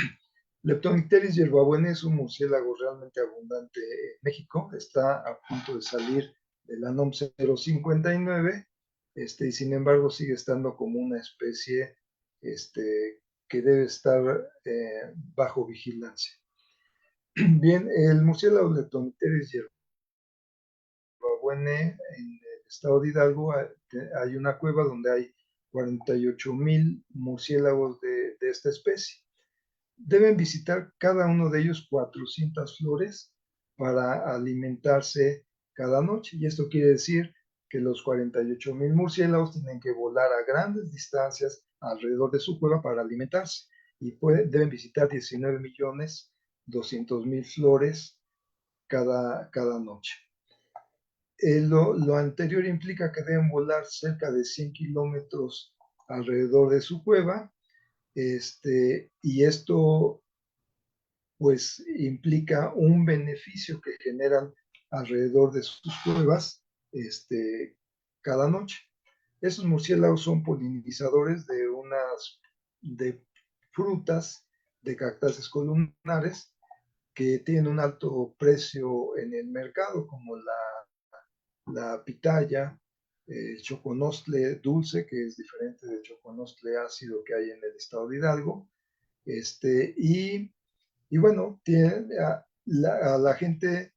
Leptonicteris yerbabuena es un murciélago realmente abundante en México. Está a punto de salir de la NOM 059 y sin embargo sigue estando como una especie que debe estar bajo vigilancia. Bien, el murciélago Leptonicteris yerbabuena en el estado de Hidalgo hay una cueva donde hay 48,000 murciélagos de esta especie. Deben visitar cada uno de ellos 400 flores para alimentarse cada noche. Y esto quiere decir que los 48,000 murciélagos tienen que volar a grandes distancias alrededor de su cueva para alimentarse. Y deben visitar 19,200,000 flores cada noche. Lo anterior implica que deben volar cerca de 100 kilómetros alrededor de su cueva. Y esto pues implica un beneficio que generan alrededor de sus cuevas cada noche. Esos murciélagos son polinizadores de frutas de cactáceas columnares que tienen un alto precio en el mercado, como la pitaya, el choconostle dulce, que es diferente del choconostle ácido que hay en el estado de Hidalgo, y bueno, a la gente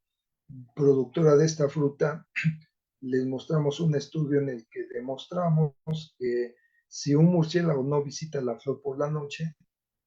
productora de esta fruta les mostramos un estudio en el que demostramos que Si un murciélago no visita la flor por la noche,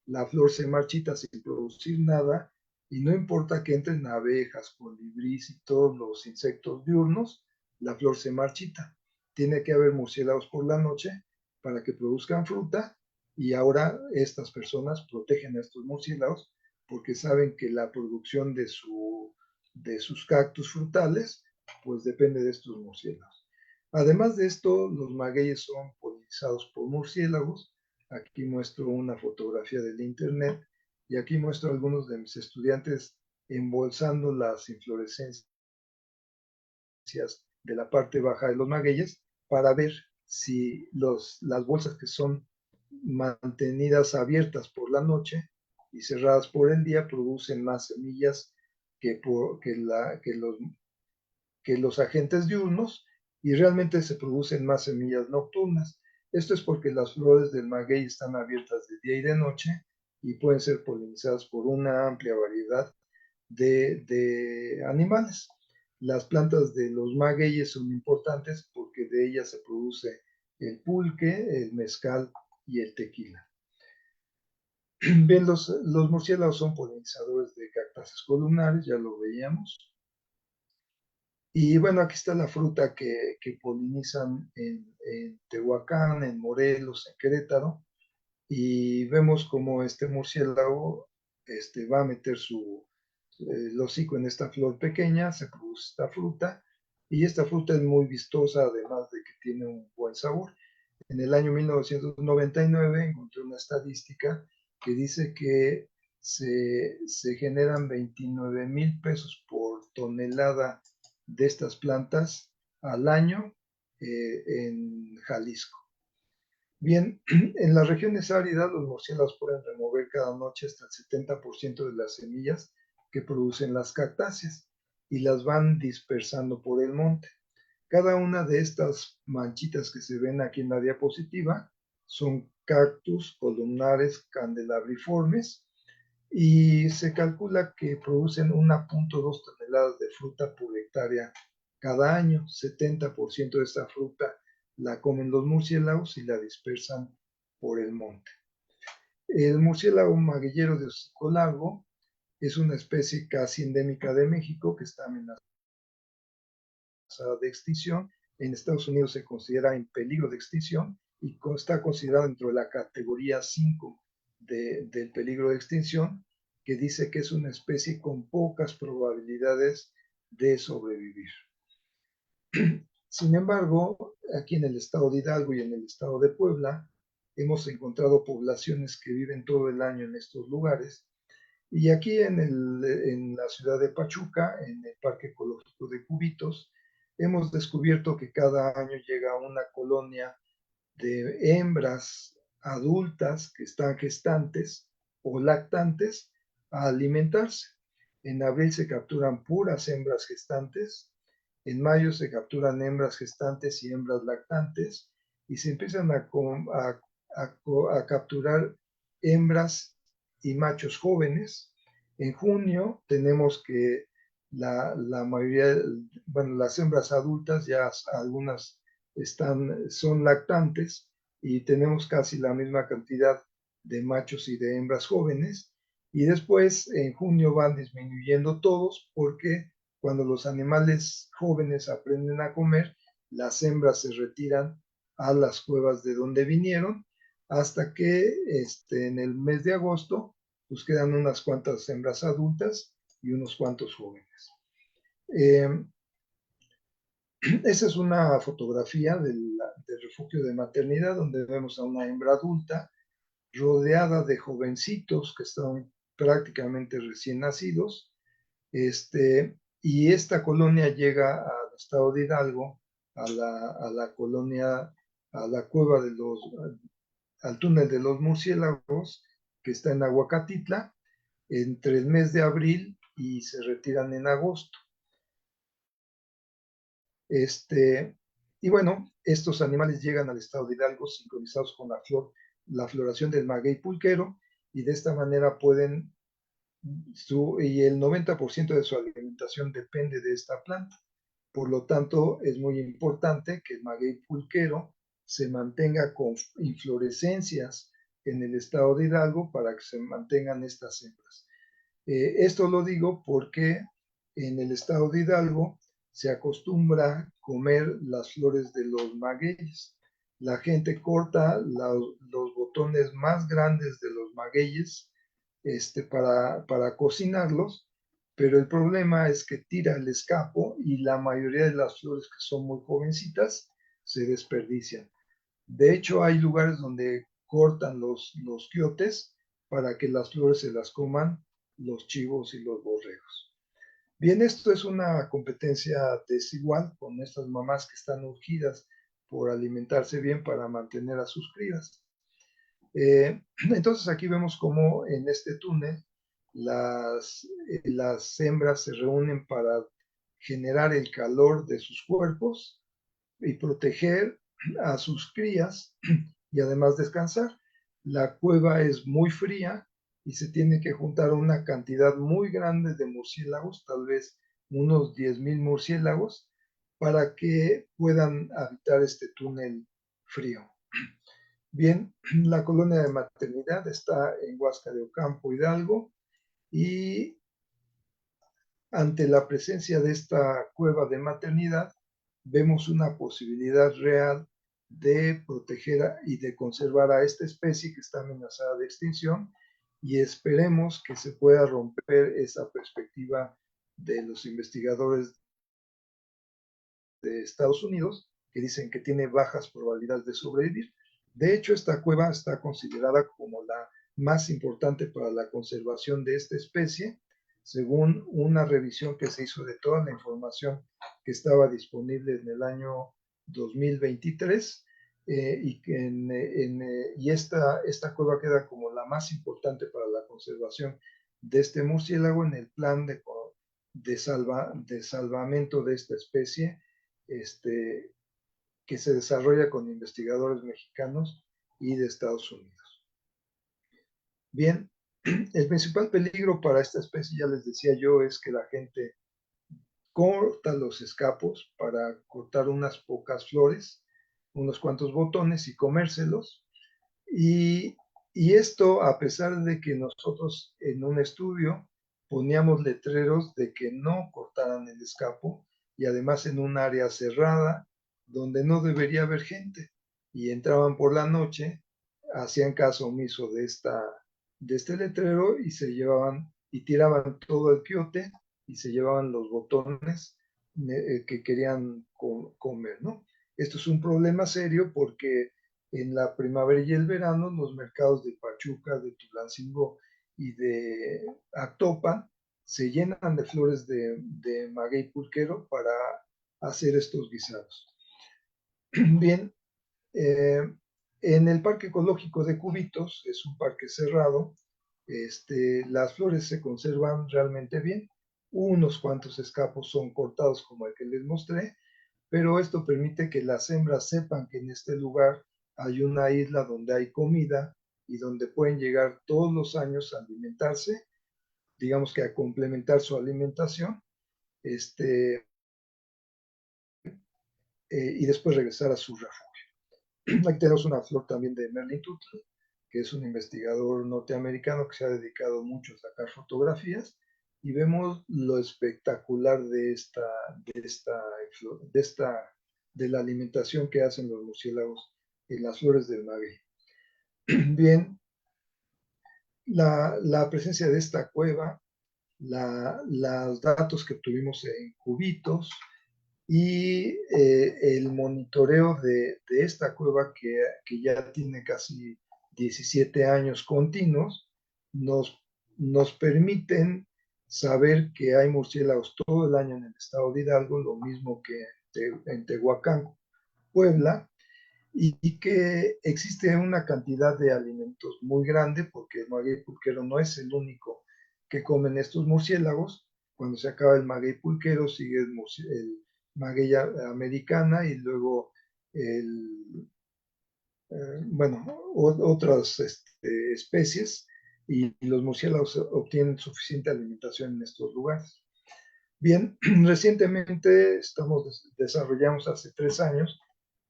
la flor se marchita sin producir nada y no importa que entren abejas, colibríes y todos los insectos diurnos, la flor se marchita. Tiene que haber murciélagos por la noche para que produzcan fruta y ahora estas personas protegen a estos murciélagos porque saben que la producción de sus cactus frutales pues depende de estos murciélagos. Además de esto, los magueyes son polinizados por murciélagos. Aquí muestro una fotografía del internet y aquí muestro a algunos de mis estudiantes embolsando las inflorescencias de la parte baja de los magueyes para ver si las bolsas que son mantenidas abiertas por la noche y cerradas por el día producen más semillas que los agentes diurnos y realmente se producen más semillas nocturnas. Esto es porque las flores del maguey están abiertas de día y de noche y pueden ser polinizadas por una amplia variedad de animales. Las plantas de los magueyes son importantes porque de ellas se produce el pulque, el mezcal y el tequila. Bien, los murciélagos son polinizadores de cactáceas columnares, ya lo veíamos. Y bueno, aquí está la fruta que polinizan en Tehuacán, en Morelos, en Querétaro. Y vemos como este murciélago va a meter el hocico en esta flor pequeña, se produce esta fruta. Y esta fruta es muy vistosa, además de que tiene un buen sabor. En el año 1999 encontré una estadística que dice que se generan 29,000 pesos por tonelada de estas plantas al año en Jalisco. Bien, en las regiones áridas los murciélagos pueden remover cada noche hasta el 70% de las semillas que producen las cactáceas y las van dispersando por el monte. Cada una de estas manchitas que se ven aquí en la diapositiva son cactus columnares candelabriformes y se calcula que producen 1,2 toneladas de fruta por hectárea cada año. 70% de esta fruta la comen los murciélagos y la dispersan por el monte. El murciélago magueyero de hocico largo es una especie casi endémica de México que está amenazada de extinción. En Estados Unidos se considera en peligro de extinción y está considerado dentro de la categoría 5 del peligro de extinción, que dice que es una especie con pocas probabilidades de sobrevivir. Sin embargo, aquí en el estado de Hidalgo y en el estado de Puebla, hemos encontrado poblaciones que viven todo el año en estos lugares. Y aquí en la ciudad de Pachuca, en el Parque Ecológico de Cubitos, hemos descubierto que cada año llega una colonia de hembras adultas que están gestantes o lactantes a alimentarse. En abril se capturan puras hembras gestantes, en mayo se capturan hembras gestantes y hembras lactantes y se empiezan a capturar hembras y machos jóvenes. En junio tenemos que la mayoría, bueno, las hembras adultas ya algunas son lactantes y tenemos casi la misma cantidad de machos y de hembras jóvenes. Y después en junio van disminuyendo todos porque cuando los animales jóvenes aprenden a comer, las hembras se retiran a las cuevas de donde vinieron hasta que en el mes de agosto pues quedan unas cuantas hembras adultas y unos cuantos jóvenes. Esa es una fotografía del refugio de maternidad donde vemos a una hembra adulta rodeada de jovencitos que están prácticamente recién nacidos. Y esta colonia llega al estado de Hidalgo, a la colonia, a la cueva al túnel de los murciélagos, que está en Aguacatitla, entre el mes de abril y se retiran en agosto. Y bueno, estos animales llegan al estado de Hidalgo sincronizados con la floración del maguey pulquero, y de esta manera pueden, y el 90% de su alimentación depende de esta planta. Por lo tanto, es muy importante que el maguey pulquero se mantenga con inflorescencias en el estado de Hidalgo para que se mantengan estas hembras. Esto lo digo porque en el estado de Hidalgo se acostumbra comer las flores de los magueyes. La gente corta los botones más grandes de los magueyes para cocinarlos, pero el problema es que tira el escapo y la mayoría de las flores que son muy jovencitas se desperdician. De hecho, hay lugares donde cortan los quiotes para que las flores se las coman los chivos y los borregos. Bien, esto es una competencia desigual con estas mamás que están urgidas por alimentarse bien para mantener a sus crías. Entonces aquí vemos cómo en este túnel las hembras se reúnen para generar el calor de sus cuerpos y proteger a sus crías y además descansar. La cueva es muy fría y se tiene que juntar una cantidad muy grande de murciélagos, tal vez unos 10,000 murciélagos, para que puedan habitar este túnel frío. Bien, la colonia de maternidad está en Huasca de Ocampo, Hidalgo, y ante la presencia de esta cueva de maternidad, vemos una posibilidad real de proteger y de conservar a esta especie que está amenazada de extinción, y esperemos que se pueda romper esa perspectiva de los investigadores de Estados Unidos que dicen que tiene bajas probabilidades de sobrevivir. De hecho, esta cueva está considerada como la más importante para la conservación de esta especie, según una revisión que se hizo de toda la información que estaba disponible en el año 2023, y esta cueva queda como la más importante para la conservación de este murciélago en el plan de salvamento de esta especie, que se desarrolla con investigadores mexicanos y de Estados Unidos. Bien, el principal peligro para esta especie, ya les decía yo, es que la gente corta los escapos para cortar unas pocas flores, unos cuantos botones y comérselos. Y esto a pesar de que nosotros en un estudio poníamos letreros de que no cortaran el escapo y además en un área cerrada donde no debería haber gente, y entraban por la noche, hacían caso omiso de este letrero y se llevaban y tiraban todo el quiote y se llevaban los botones que querían comer, ¿no? Esto es un problema serio porque en la primavera y el verano los mercados de Pachuca, de Tulancingo y de Actopan se llenan de flores de maguey pulquero para hacer estos guisados. Bien, en el Parque Ecológico de Cubitos, es un parque cerrado, las flores se conservan realmente bien. Unos cuantos escapos son cortados como el que les mostré, pero esto permite que las hembras sepan que en este lugar hay una isla donde hay comida y donde pueden llegar todos los años a alimentarse, digamos que a complementar su alimentación, y después regresar a su refugio. Aquí tenemos una flor también de Merlin Tuttle, que es un investigador norteamericano que se ha dedicado mucho a sacar fotografías, y vemos lo espectacular de la alimentación que hacen los murciélagos en las flores del maguey. Bien, la presencia de esta cueva, los datos que obtuvimos en Cubitos y el monitoreo de esta cueva que ya tiene casi 17 años continuos, nos permiten saber que hay murciélagos todo el año en el estado de Hidalgo, lo mismo que en Tehuacán, Puebla, y que existe una cantidad de alimentos muy grande, porque el maguey pulquero no es el único que comen estos murciélagos. Cuando se acaba el maguey pulquero sigue el maguey americana y luego otras especies, y los murciélagos obtienen suficiente alimentación en estos lugares. Bien, recientemente desarrollamos hace 3 años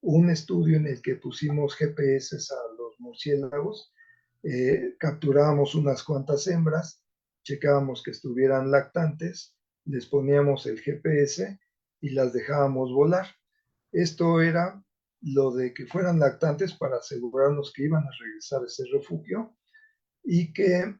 un estudio en el que pusimos GPS a los murciélagos, capturábamos unas cuantas hembras, checábamos que estuvieran lactantes, les poníamos el GPS y las dejábamos volar. Esto era lo de que fueran lactantes para asegurarnos que iban a regresar a ese refugio y que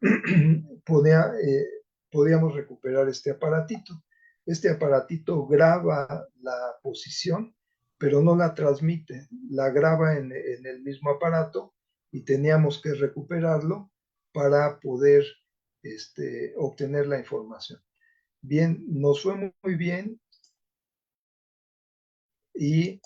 podíamos recuperar este aparatito. Este aparatito graba la posición, pero no la transmite, la graba en el mismo aparato y teníamos que recuperarlo para poder obtener la información. Bien, nos fue muy bien y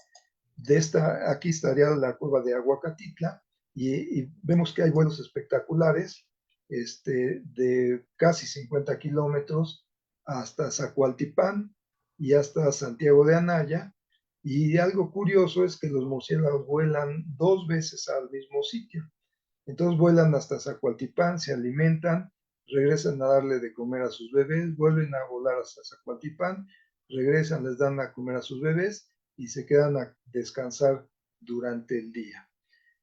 aquí estaría la cueva de Aguacatitla y vemos que hay vuelos espectaculares de casi 50 kilómetros hasta Zacualtipán y hasta Santiago de Anaya. Y algo curioso es que los murciélagos vuelan 2 veces al mismo sitio. Entonces vuelan hasta Zacualtipán, se alimentan, regresan a darle de comer a sus bebés, vuelven a volar hasta Zacualtipán, regresan, les dan a comer a sus bebés y se quedan a descansar durante el día.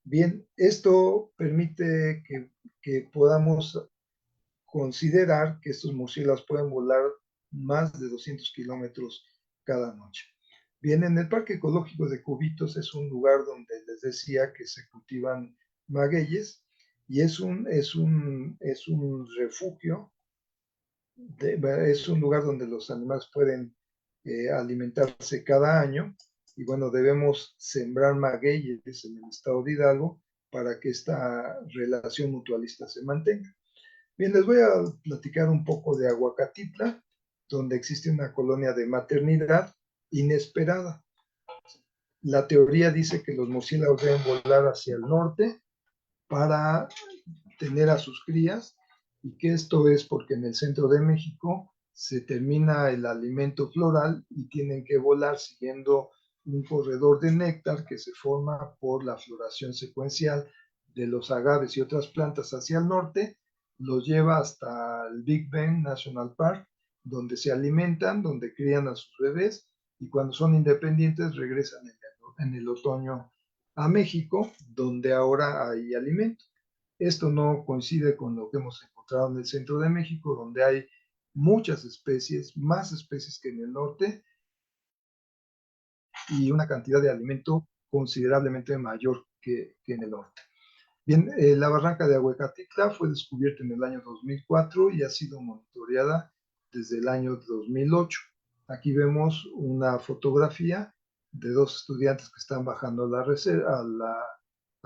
Bien, esto permite que podamos considerar que estos murciélagos pueden volar más de 200 kilómetros cada noche. Bien, en el Parque Ecológico de Cubitos es un lugar donde les decía que se cultivan magueyes y es un refugio, es un lugar donde los animales pueden alimentarse cada año y bueno, debemos sembrar magueyes en el estado de Hidalgo para que esta relación mutualista se mantenga. Bien, les voy a platicar un poco de Aguacatitla, donde existe una colonia de maternidad inesperada. La teoría dice que los murciélagos deben volar hacia el norte para tener a sus crías y que esto es porque en el centro de México se termina el alimento floral y tienen que volar siguiendo un corredor de néctar que se forma por la floración secuencial de los agaves y otras plantas hacia el norte, los lleva hasta el Big Bend National Park, donde se alimentan, donde crían a sus bebés y cuando son independientes regresan en el otoño a México, donde ahora hay alimento. Esto no coincide con lo que hemos encontrado en el centro de México, donde hay muchas especies, más especies que en el norte, y una cantidad de alimento considerablemente mayor que en el norte. Bien, la barranca de Aguacatitla fue descubierta en el año 2004 y ha sido monitoreada desde el año 2008. Aquí vemos una fotografía de dos estudiantes que están bajando a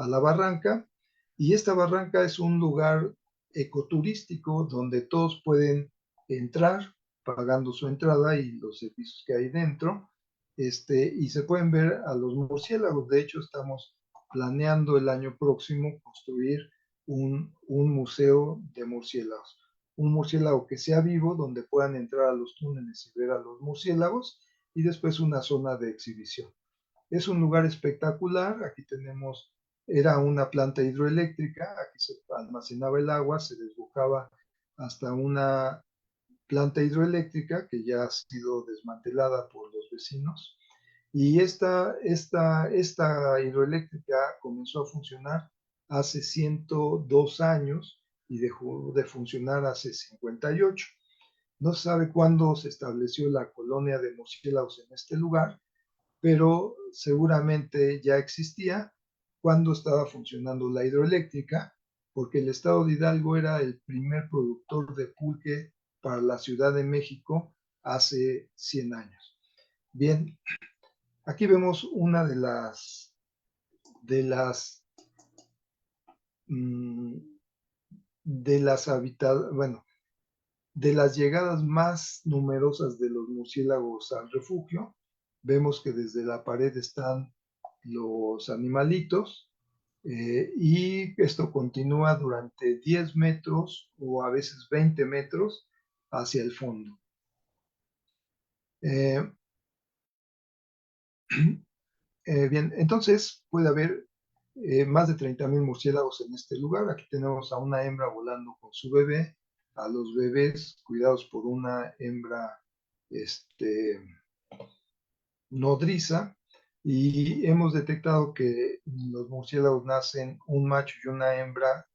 la barranca. Y esta barranca es un lugar ecoturístico donde todos pueden entrar pagando su entrada y los servicios que hay dentro. Y se pueden ver a los murciélagos. De hecho, estamos planeando el año próximo construir un museo de murciélagos. Un murciélago que sea vivo, donde puedan entrar a los túneles y ver a los murciélagos, y después una zona de exhibición. Es un lugar espectacular. Aquí tenemos, era una planta hidroeléctrica, aquí se almacenaba el agua, se desbocaba hasta una planta hidroeléctrica que ya ha sido desmantelada por los vecinos. Y esta hidroeléctrica comenzó a funcionar hace 102 años y dejó de funcionar hace 58. No se sabe cuándo se estableció la colonia de murciélagos en este lugar, pero seguramente ya existía cuando estaba funcionando la hidroeléctrica, porque el estado de Hidalgo era el primer productor de pulque para la Ciudad de México hace 100 años. Bien, aquí vemos una de las de las llegadas más numerosas de los murciélagos al refugio. Vemos que desde la pared están los animalitos y esto continúa durante 10 metros o a veces 20 metros hacia el fondo. Bien, entonces puede haber más de 30,000 murciélagos en este lugar. Aquí tenemos a una hembra volando con su bebé, a los bebés cuidados por una hembra nodriza. Y hemos detectado que los murciélagos nacen un macho y una hembra,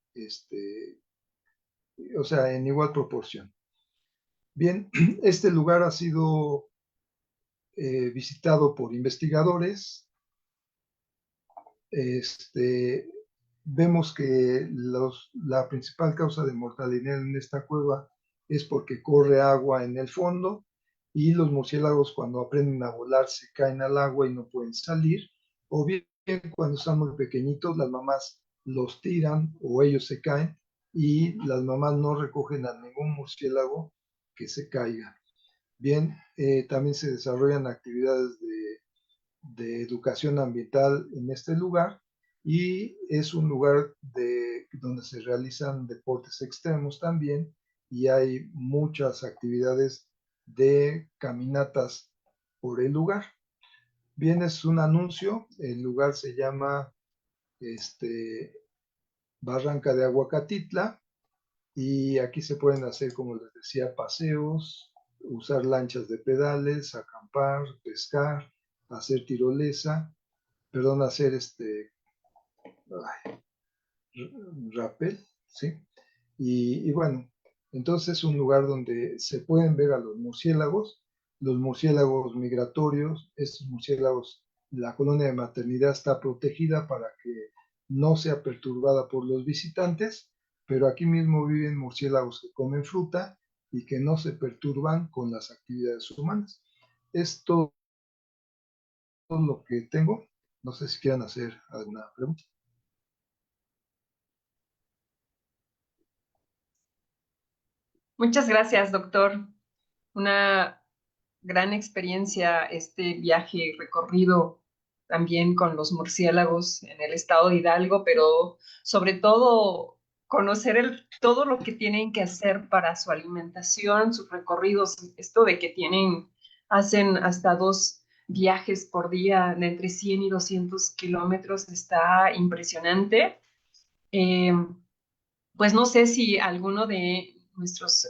o sea, en igual proporción. Bien, este lugar ha sido visitado por investigadores. Vemos que la principal causa de mortalidad en esta cueva es porque corre agua en el fondo y los murciélagos cuando aprenden a volar se caen al agua y no pueden salir, o bien cuando están muy pequeñitos las mamás los tiran o ellos se caen y las mamás no recogen a ningún murciélago que se caiga. Bien, también se desarrollan actividades de educación ambiental en este lugar y es un lugar donde se realizan deportes extremos también y hay muchas actividades de caminatas por el lugar. Bien, es un anuncio, el lugar se llama Barranca de Aguacatitla y aquí se pueden hacer, como les decía, paseos, usar lanchas de pedales, acampar, pescar, hacer tirolesa, perdón, hacer rappel, ¿sí? Y bueno, entonces es un lugar donde se pueden ver a los murciélagos migratorios, estos murciélagos, la colonia de maternidad está protegida para que no sea perturbada por los visitantes, pero aquí mismo viven murciélagos que comen fruta y que no se perturban con las actividades humanas. Es todo lo que tengo. No sé si quieran hacer alguna pregunta. Muchas gracias, doctor. Una gran experiencia este viaje y recorrido también con los murciélagos en el estado de Hidalgo, pero sobre todo conocer todo lo que tienen que hacer para su alimentación, sus recorridos, esto de que hacen hasta 2 viajes por día de entre 100 y 200 kilómetros, está impresionante. Eh, pues no sé si alguno de nuestros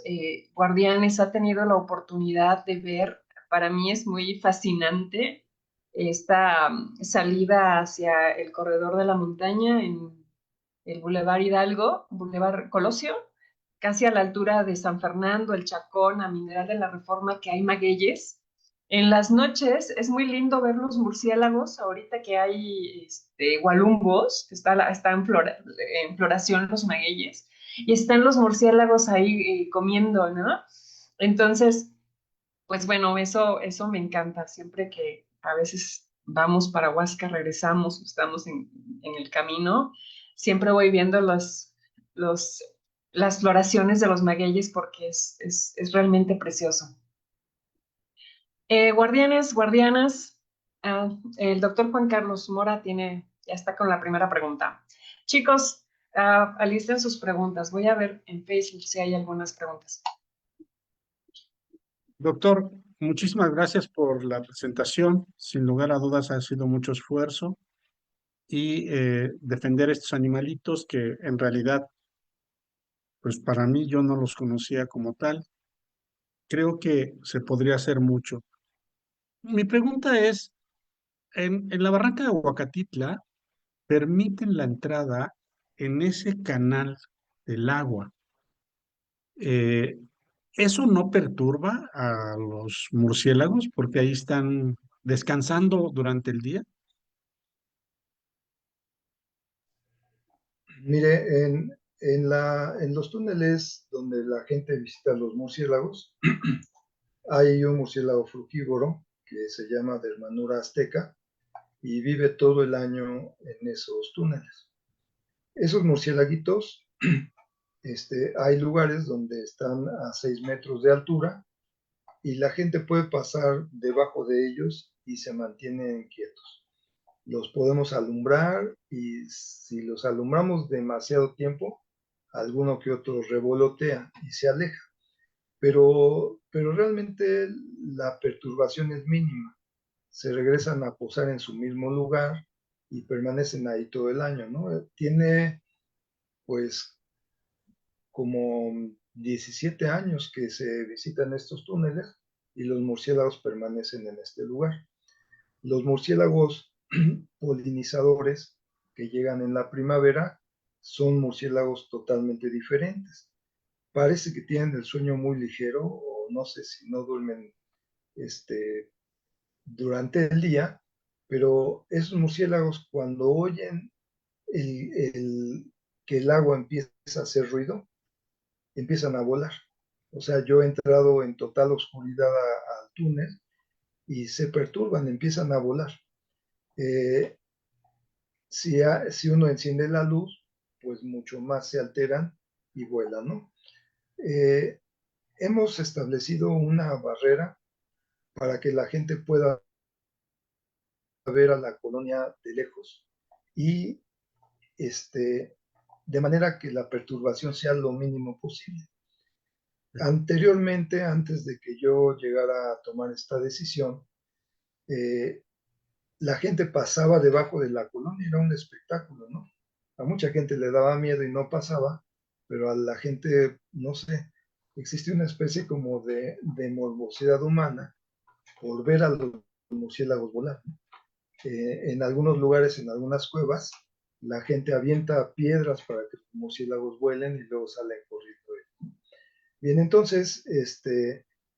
guardianes ha tenido la oportunidad de ver, para mí es muy fascinante esta salida hacia el corredor de la montaña en el Boulevard Hidalgo, Boulevard Colosio, casi a la altura de San Fernando, el Chacón, a Mineral de la Reforma, que hay magueyes. En las noches es muy lindo ver los murciélagos, ahorita que hay gualumbos, que está en floración los magueyes, y están los murciélagos ahí comiendo, ¿no? Entonces, pues bueno, eso me encanta. Siempre que a veces vamos para Huasca, regresamos, estamos en el camino, siempre voy viendo los, las floraciones de los magueyes porque es realmente precioso. Guardianes, guardianas, el doctor Juan Carlos Mora ya está con la primera pregunta. Chicos, alisten sus preguntas. Voy a ver en Facebook si hay algunas preguntas. Doctor, muchísimas gracias por la presentación. Sin lugar a dudas ha sido mucho esfuerzo y defender estos animalitos que en realidad, pues para mí yo no los conocía como tal. Creo que se podría hacer mucho. Mi pregunta es, en la barranca de Huacatitla, ¿permiten la entrada en ese canal del agua? Eh, ¿Eso no perturba a los murciélagos porque ahí están descansando durante el día? Mire, en los túneles donde la gente visita los murciélagos, hay un murciélago frugívoro que se llama Dermanura azteca y vive todo el año en esos túneles. Esos murciélaguitos, hay lugares donde están a 6 metros de altura y la gente puede pasar debajo de ellos y se mantienen quietos. Los podemos alumbrar y si los alumbramos demasiado tiempo, alguno que otro revolotea y se aleja. Pero realmente la perturbación es mínima. Se regresan a posar en su mismo lugar y permanecen ahí todo el año, ¿no? Tiene pues como 17 años que se visitan estos túneles y los murciélagos permanecen en este lugar. Los murciélagos polinizadores que llegan en la primavera son murciélagos totalmente diferentes. Parece que tienen el sueño muy ligero, o no sé si no duermen durante el día, pero esos murciélagos cuando oyen que el agua empieza a hacer ruido, empiezan a volar. O sea, yo he entrado en total oscuridad al túnel y se perturban, empiezan a volar. Eh, si uno enciende la luz, pues mucho más se alteran y vuelan, ¿no? Eh, Hemos establecido una barrera para que la gente pueda ver a la colonia de lejos y de manera que la perturbación sea lo mínimo posible. Anteriormente, antes de que yo llegara a tomar esta decisión, eh, la gente pasaba debajo de la colonia, era un espectáculo, ¿no? A mucha gente le daba miedo y no pasaba, pero a la gente, no sé, existe una especie como de morbosidad humana por ver a los murciélagos volar. En algunos lugares, en algunas cuevas, la gente avienta piedras para que los murciélagos vuelen y luego salen corriendo. Bien, entonces,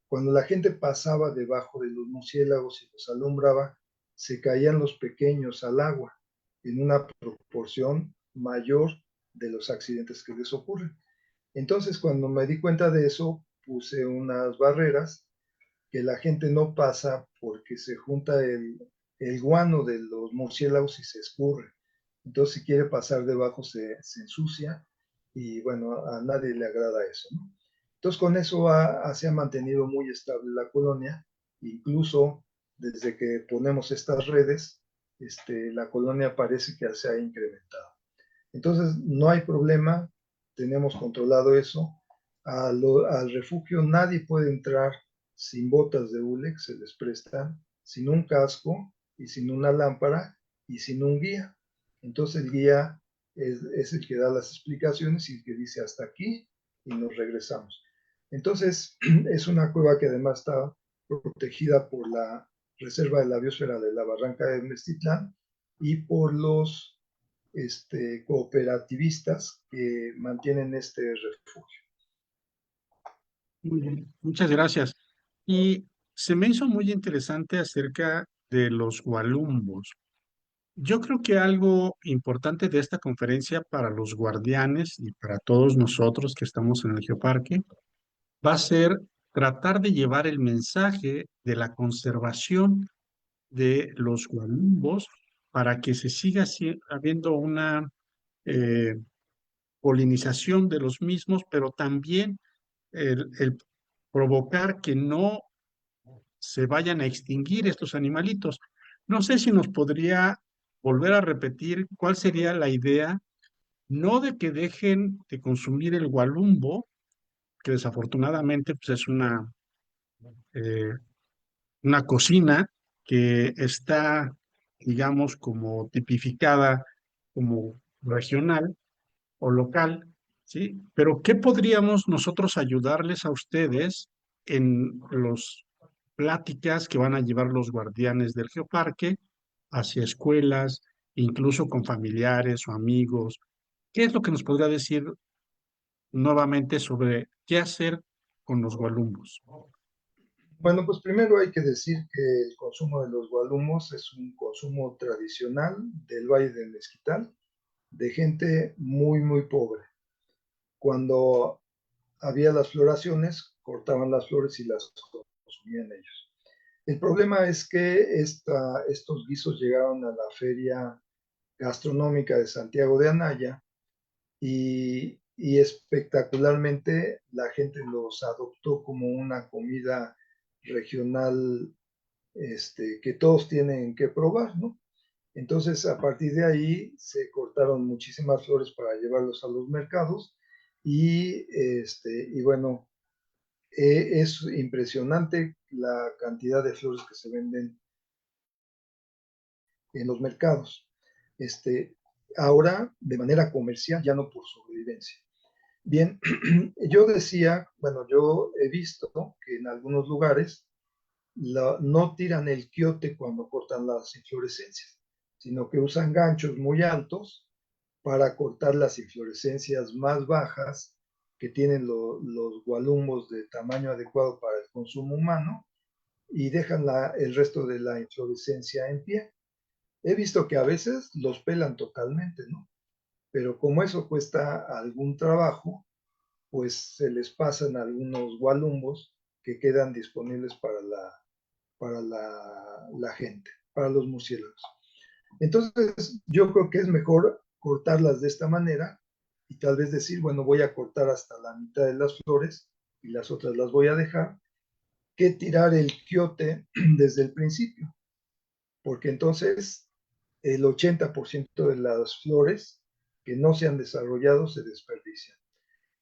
cuando la gente pasaba debajo de los murciélagos y los alumbraba, se caían los pequeños al agua en una proporción mayor de los accidentes que les ocurren. Entonces, cuando me di cuenta de eso, puse unas barreras que la gente no pasa porque se junta el guano de los murciélagos y se escurre. Entonces, si quiere pasar debajo, se ensucia y bueno, a nadie le agrada eso, ¿no? Entonces, con eso se ha mantenido muy estable la colonia, incluso desde que ponemos estas redes, la colonia parece que se ha incrementado. Entonces, no hay problema, tenemos controlado eso. Al refugio nadie puede entrar sin botas de hule, se les prestan, sin un casco y sin una lámpara y sin un guía. Entonces el guía es el que da las explicaciones y el que dice hasta aquí y nos regresamos. Entonces es una cueva que además está protegida por la Reserva de la Biosfera de la Barranca de Mestitlán y por los cooperativistas que mantienen este refugio. Muy bien, muchas gracias. Y se me hizo muy interesante acerca de los gualumbos. Yo creo que algo importante de esta conferencia para los guardianes y para todos nosotros que estamos en el Geoparque va a ser tratar de llevar el mensaje de la conservación de los gualumbos para que se siga habiendo una eh, polinización de los mismos, pero también el provocar que no se vayan a extinguir estos animalitos. No sé si nos podría volver a repetir cuál sería la idea, no de que dejen de consumir el gualumbo, que desafortunadamente pues, es eh, una cocina que está, digamos, como tipificada como regional o local, ¿sí? Pero ¿qué podríamos nosotros ayudarles a ustedes en las pláticas que van a llevar los guardianes del Geoparque hacia escuelas, incluso con familiares o amigos? ¿Qué es lo que nos podría decir nuevamente sobre qué hacer con los gualumbos? Bueno, pues primero hay que decir que el consumo de los gualumos es un consumo tradicional del Valle del Mezquital, de gente muy, muy pobre. Cuando había las floraciones, cortaban las flores y las consumían ellos. El problema es que estos guisos llegaron a la Feria Gastronómica de Santiago de Anaya y espectacularmente la gente los adoptó como una comida regional que todos tienen que probar, ¿no? Entonces, a partir de ahí se cortaron muchísimas flores para llevarlos a los mercados y bueno, es impresionante la cantidad de flores que se venden en los mercados. Ahora, de manera comercial, ya no por sobrevivencia. Bien, yo decía, bueno, yo he visto que en algunos lugares no tiran el quiote cuando cortan las inflorescencias, sino que usan ganchos muy altos para cortar las inflorescencias más bajas que tienen los gualumbos de tamaño adecuado para el consumo humano y dejan el resto de la inflorescencia en pie. He visto que a veces los pelan totalmente, ¿no? Pero como eso cuesta algún trabajo, pues se les pasan algunos gualumbos que quedan disponibles para la gente, para los murciélagos. Entonces, yo creo que es mejor cortarlas de esta manera y tal vez decir, bueno, voy a cortar hasta la mitad de las flores y las otras las voy a dejar, que tirar el quiote desde el principio, porque entonces el 80% de las flores que no se han desarrollado se desperdician.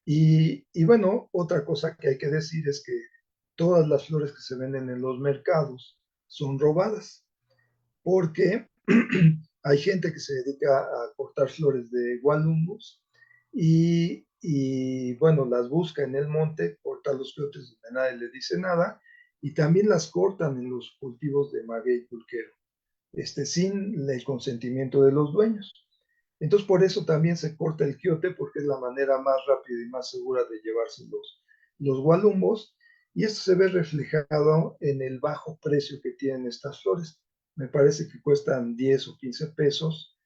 Y bueno, otra cosa que hay que decir es que todas las flores que se venden en los mercados son robadas, porque hay gente que se dedica a cortar flores de gualumbos y bueno, las busca en el monte, corta los quiotes donde nadie le dice nada, y también las cortan en los cultivos de maguey pulquero, sin el consentimiento de los dueños. Entonces, por eso también se corta el quiote, porque es la manera más rápida y más segura de llevarse los gualumbos, y esto se ve reflejado en el bajo precio que tienen estas flores. Me parece que cuestan 10 o 15 pesos,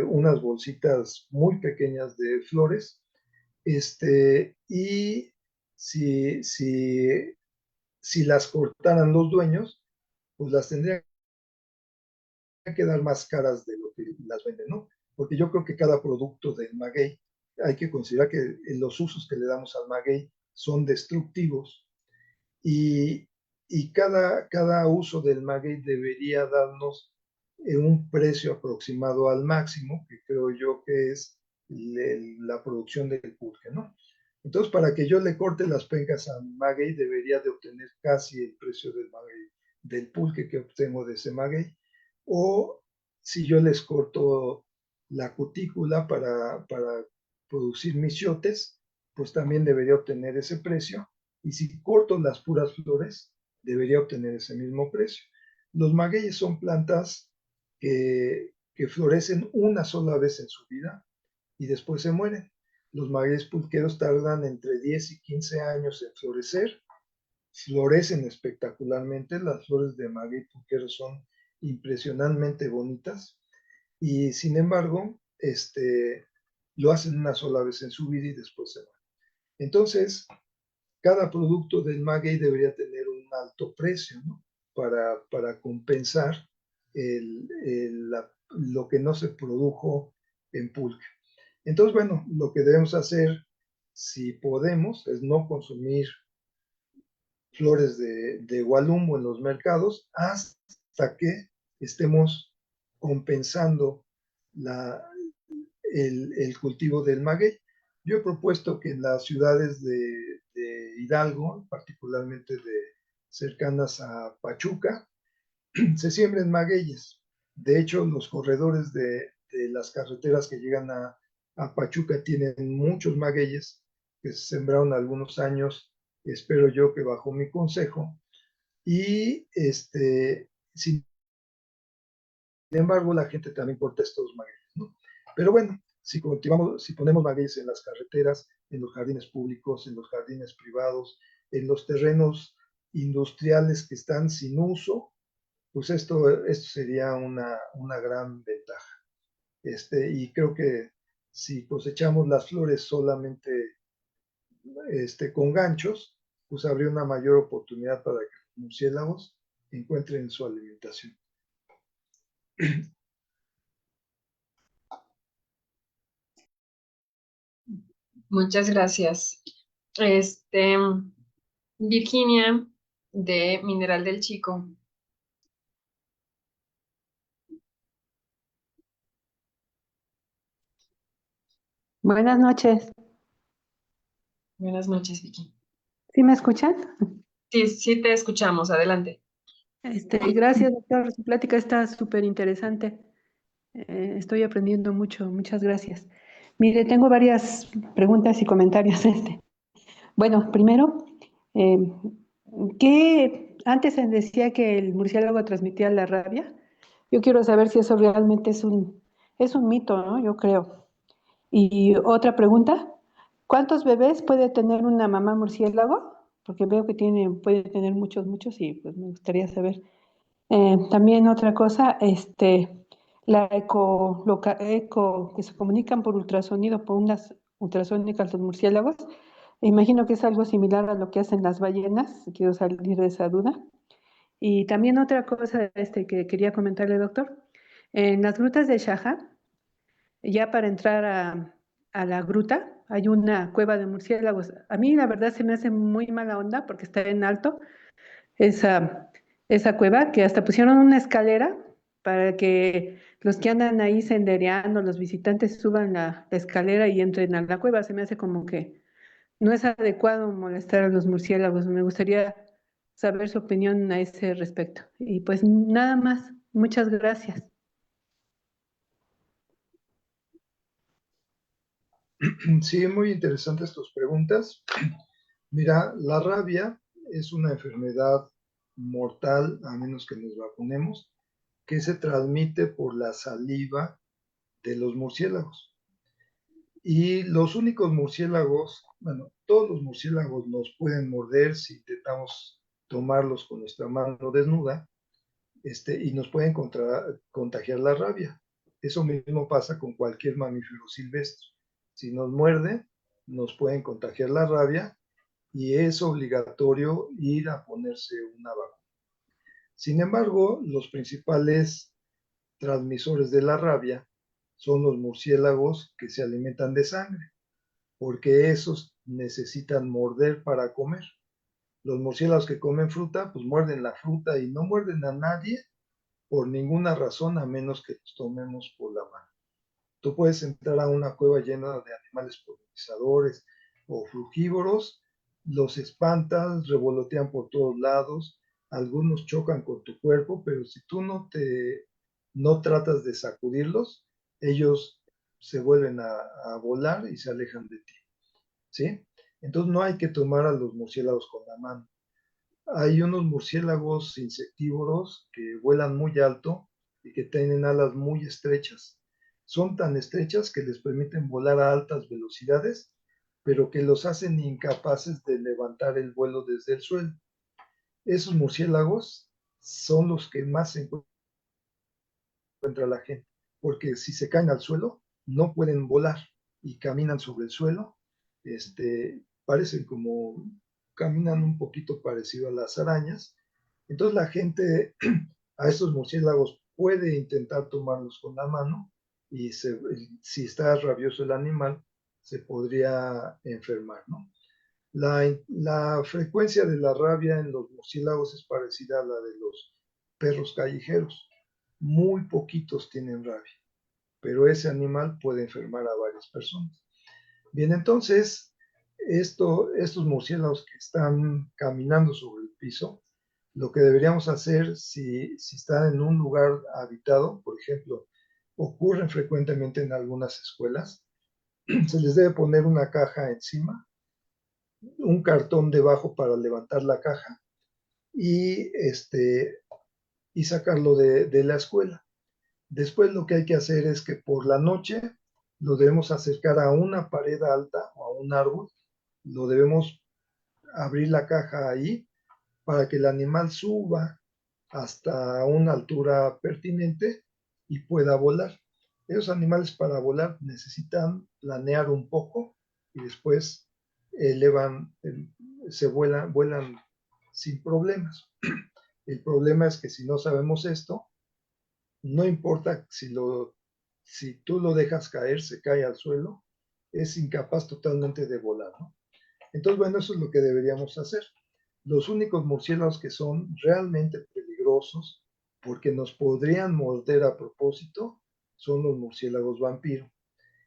unas bolsitas muy pequeñas de flores, y si las cortaran los dueños, pues las tendrían que dar más caras de lo que las venden, ¿no? Porque yo creo que cada producto del maguey, hay que considerar que los usos que le damos al maguey son destructivos y, y cada uso del maguey debería darnos un precio aproximado al máximo, que creo yo que es la producción del pulque, ¿no? Entonces, para que yo le corte las pencas a mi maguey, debería de obtener casi el precio del maguey, del pulque que obtengo de ese maguey. O si yo les corto la cutícula para producir mis chiotes, pues también debería obtener ese precio. Y si corto las puras flores, debería obtener ese mismo precio. Los magueyes son plantas que florecen una sola vez en su vida y después se mueren. Los magueyes pulqueros tardan entre 10 y 15 años en florecer, florecen espectacularmente, las flores de maguey pulquero son impresionantemente bonitas y sin embargo, lo hacen una sola vez en su vida y después se mueren. Entonces, cada producto del maguey debería tener un alto precio, ¿no? Para compensar lo que no se produjo en pulque. Entonces, bueno, lo que debemos hacer, si podemos, es no consumir flores de gualumbo en los mercados hasta que estemos compensando el cultivo del maguey. Yo he propuesto que en las ciudades de Hidalgo, particularmente cercanas a Pachuca, se siembren magueyes. De hecho, los corredores de las carreteras que llegan a Pachuca tienen muchos magueyes que se sembraron algunos años, espero yo que bajo mi consejo, y sin embargo la gente también corta estos magueyes, ¿no? Pero bueno, si ponemos magueyes en las carreteras, en los jardines públicos, en los jardines privados, en los terrenos industriales que están sin uso, pues esto sería una gran ventaja. Y creo que si cosechamos las flores solamente con ganchos, pues habría una mayor oportunidad para que los murciélagos encuentren su alimentación. Muchas gracias. Virginia, de Mineral del Chico. Buenas noches. Buenas noches, Vicky. ¿Sí me escuchan? Sí, sí te escuchamos. Adelante. Gracias, doctor. Su plática está súper interesante. Estoy aprendiendo mucho. Muchas gracias. Mire, tengo varias preguntas y comentarios. Bueno, primero, ¿qué antes se decía que el murciélago transmitía la rabia. Yo quiero saber si eso realmente es un mito, ¿no? Yo creo. Y otra pregunta, ¿cuántos bebés puede tener una mamá murciélago? Porque veo que puede tener muchos y pues me gustaría saber. También otra cosa, la eco que se comunican por ultrasonido, por unas ultrasónicas los murciélagos. Imagino que es algo similar a lo que hacen las ballenas. Quiero salir de esa duda. Y también otra cosa que quería comentarle, doctor. En las grutas de Shaja, ya para entrar a la gruta, hay una cueva de murciélagos. A mí la verdad se me hace muy mala onda porque está en alto esa, esa cueva, que hasta pusieron una escalera para que los que andan ahí sendereando, los visitantes suban la escalera y entren a la cueva. Se me hace como que no es adecuado molestar a los murciélagos. Me gustaría saber su opinión a ese respecto. Y pues nada más. Muchas gracias. Sí, muy interesantes tus preguntas. Mira, la rabia es una enfermedad mortal, a menos que nos vacunemos, que se transmite por la saliva de los murciélagos. Y los únicos murciélagos, bueno, todos los murciélagos nos pueden morder si intentamos tomarlos con nuestra mano desnuda, y nos pueden contagiar la rabia. Eso mismo pasa con cualquier mamífero silvestre. Si nos muerde, nos pueden contagiar la rabia y es obligatorio ir a ponerse una vacuna. Sin embargo, los principales transmisores de la rabia son los murciélagos que se alimentan de sangre, porque esos necesitan morder para comer. Los murciélagos que comen fruta, pues muerden la fruta y no muerden a nadie por ninguna razón a menos que los tomemos por la mano. Tú puedes entrar a una cueva llena de animales polinizadores o frugívoros, los espantas, revolotean por todos lados, algunos chocan con tu cuerpo, pero si tú no tratas de sacudirlos, ellos se vuelven a volar y se alejan de ti, ¿sí? Entonces no hay que tomar a los murciélagos con la mano. Hay unos murciélagos insectívoros que vuelan muy alto y que tienen alas muy estrechas. Son tan estrechas que les permiten volar a altas velocidades, pero que los hacen incapaces de levantar el vuelo desde el suelo. Esos murciélagos son los que más se encuentra la gente, porque si se caen al suelo, no pueden volar y caminan sobre el suelo. Parecen como, caminan un poquito parecido a las arañas. Entonces la gente a estos murciélagos puede intentar tomarlos con la mano y si está rabioso el animal, se podría enfermar, ¿no? La frecuencia de la rabia en los murciélagos es parecida a la de los perros callejeros. Muy poquitos tienen rabia, pero ese animal puede enfermar a varias personas. Bien, entonces, estos murciélagos que están caminando sobre el piso, lo que deberíamos hacer si están en un lugar habitado, por ejemplo, ocurren frecuentemente en algunas escuelas, se les debe poner una caja encima, un cartón debajo para levantar la caja y, y sacarlo de la escuela. Después lo que hay que hacer es que por la noche lo debemos acercar a una pared alta o a un árbol, lo debemos abrir la caja ahí para que el animal suba hasta una altura pertinente y pueda volar. Esos animales para volar necesitan planear un poco y después elevan, vuelan sin problemas. El problema es que si no sabemos esto, no importa si tú lo dejas caer, se cae al suelo, es incapaz totalmente de volar, ¿no? Entonces, bueno, eso es lo que deberíamos hacer. Los únicos murciélagos que son realmente peligrosos, porque nos podrían morder a propósito, son los murciélagos vampiro.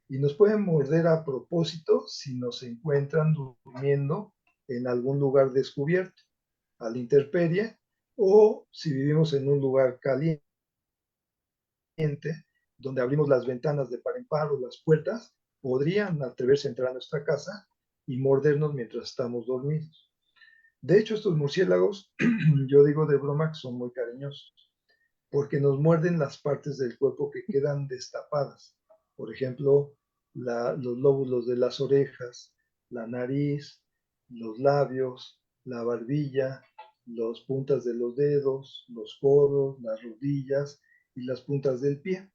Y nos pueden morder a propósito si nos encuentran durmiendo en algún lugar descubierto, a la intemperie, o si vivimos en un lugar caliente, donde abrimos las ventanas de par en par o las puertas, podrían atreverse a entrar a nuestra casa y mordernos mientras estamos dormidos. De hecho, estos murciélagos, yo digo de broma que son muy cariñosos, porque nos muerden las partes del cuerpo que quedan destapadas. Por ejemplo, los lóbulos de las orejas, la nariz, los labios, la barbilla, las puntas de los dedos, los codos, las rodillas y las puntas del pie.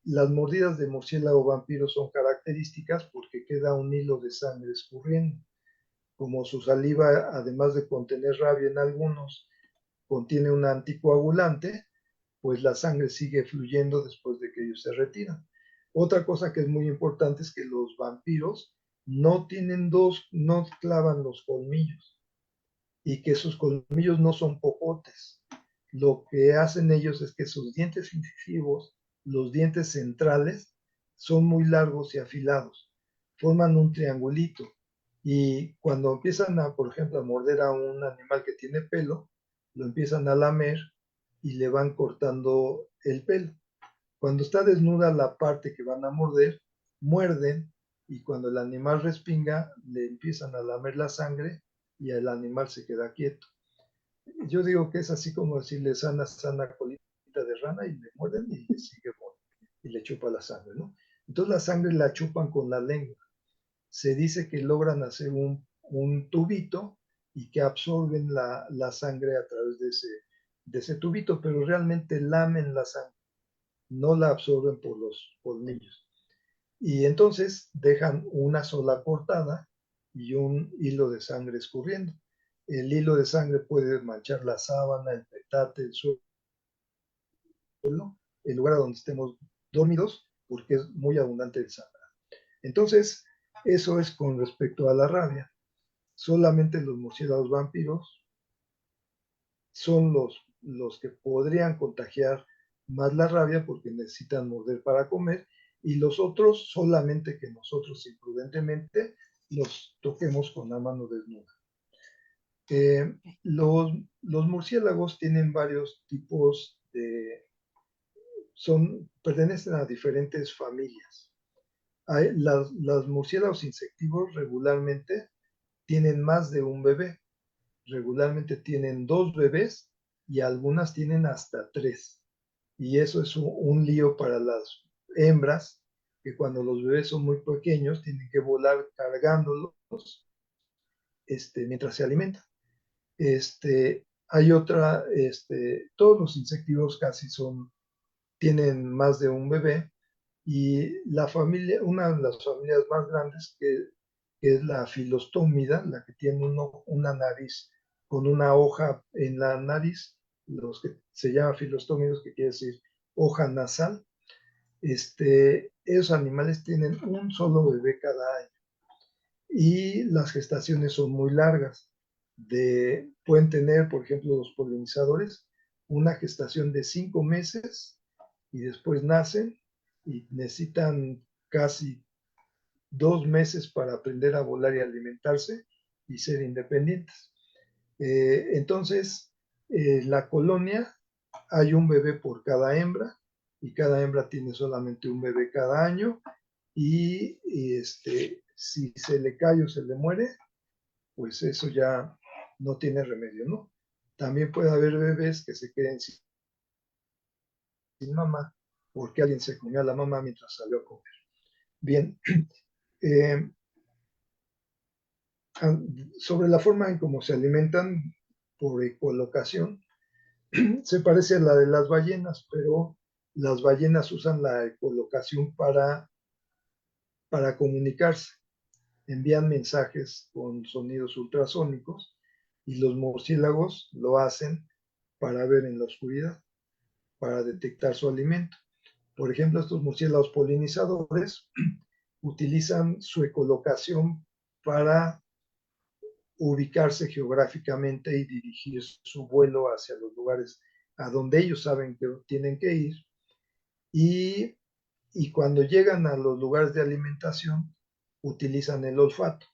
Las mordidas de murciélago vampiro son características porque queda un hilo de sangre escurriendo. Como su saliva, además de contener rabia en algunos, contiene un anticoagulante, pues la sangre sigue fluyendo después de que ellos se retiran. Otra cosa que es muy importante es que los vampiros no clavan los colmillos y que sus colmillos no son popotes. Lo que hacen ellos es que sus dientes incisivos, los dientes centrales, son muy largos y afilados, forman un triangulito y cuando empiezan por ejemplo, a morder a un animal que tiene pelo, lo empiezan a lamer y le van cortando el pelo. Cuando está desnuda la parte que van a morder, muerden y cuando el animal respinga, le empiezan a lamer la sangre y el animal se queda quieto. Yo digo que es así como decirle sana, sana colita de rana y le muerden y le sigue y le chupa la sangre, ¿no? Entonces la sangre la chupan con la lengua. Se dice que logran hacer un tubito y que absorben la sangre a través de ese tubito, pero realmente lamen la sangre, no la absorben por los colmillos. Y entonces dejan una sola cortada y un hilo de sangre escurriendo. El hilo de sangre puede manchar la sábana, el petate, el suelo, el lugar donde estemos dormidos, porque es muy abundante el sangre. Entonces, eso es con respecto a la rabia. Solamente los murciélagos vampiros son los que podrían contagiar más la rabia porque necesitan morder para comer y los otros solamente que nosotros imprudentemente los toquemos con la mano desnuda. Eh, los, los murciélagos tienen varios tipos pertenecen a diferentes familias. Las murciélagos insectivos regularmente tienen más de un bebé, regularmente tienen 2 bebés y algunas tienen hasta 3. Y eso es un lío para las hembras, que cuando los bebés son muy pequeños tienen que volar cargándolos mientras se alimentan. Hay otra, todos los insectivos casi tienen más de un bebé y la familia, una de las familias más grandes que es la filostómida, la que tiene una nariz con una hoja en la nariz, los que se llama filostómidos, que quiere decir hoja nasal. Esos animales tienen un solo bebé cada año y las gestaciones son muy largas. Pueden tener, por ejemplo, los polinizadores, una gestación de 5 meses y después nacen y necesitan casi 2 meses para aprender a volar y alimentarse y ser independientes. Entonces, la colonia hay un bebé por cada hembra y cada hembra tiene solamente un bebé cada año y si se le cae o se le muere, pues eso ya no tiene remedio, ¿no? También puede haber bebés que se queden sin mamá porque alguien se comió a la mamá mientras salió a comer. Bien, eh, sobre la forma en cómo se alimentan por ecolocación, se parece a la de las ballenas, pero las ballenas usan la ecolocación para comunicarse. Envían mensajes con sonidos ultrasónicos y los murciélagos lo hacen para ver en la oscuridad, para detectar su alimento. Por ejemplo, estos murciélagos polinizadores utilizan su ecolocación para ubicarse geográficamente y dirigir su vuelo hacia los lugares a donde ellos saben que tienen que ir. Y cuando llegan a los lugares de alimentación, utilizan el olfato,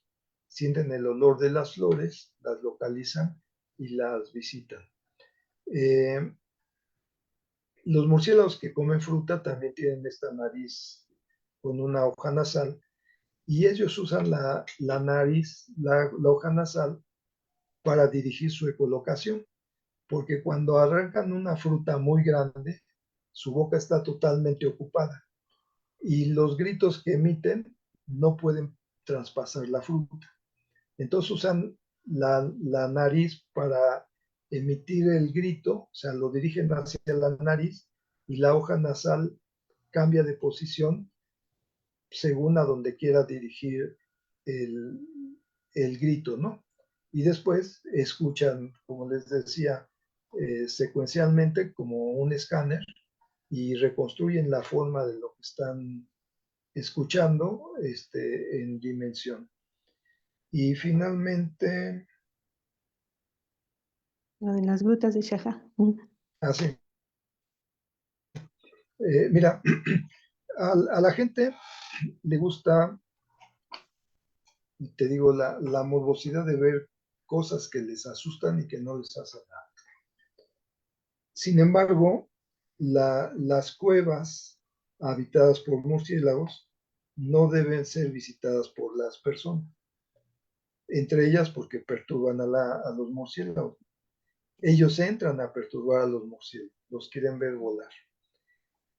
sienten el olor de las flores, las localizan y las visitan. Los murciélagos que comen fruta también tienen esta nariz con una hoja nasal y ellos usan la nariz, la hoja nasal, para dirigir su ecolocación, porque cuando arrancan una fruta muy grande, su boca está totalmente ocupada y los gritos que emiten no pueden traspasar la fruta. Entonces usan la nariz para emitir el grito, o sea, lo dirigen hacia la nariz y la hoja nasal cambia de posición según a donde quiera dirigir el, el grito, ¿no? Y después escuchan, como les decía, secuencialmente como un escáner y reconstruyen la forma de lo que están escuchando en dimensión. Y finalmente, Lo de las grutas de Shahá. así, mira, a la gente le gusta, te digo, la morbosidad de ver cosas que les asustan y que no les hacen nada. Sin embargo, las cuevas habitadas por murciélagos no deben ser visitadas por las personas, entre ellas porque perturban a los murciélagos. Ellos entran a perturbar a los murciélagos, los quieren ver volar.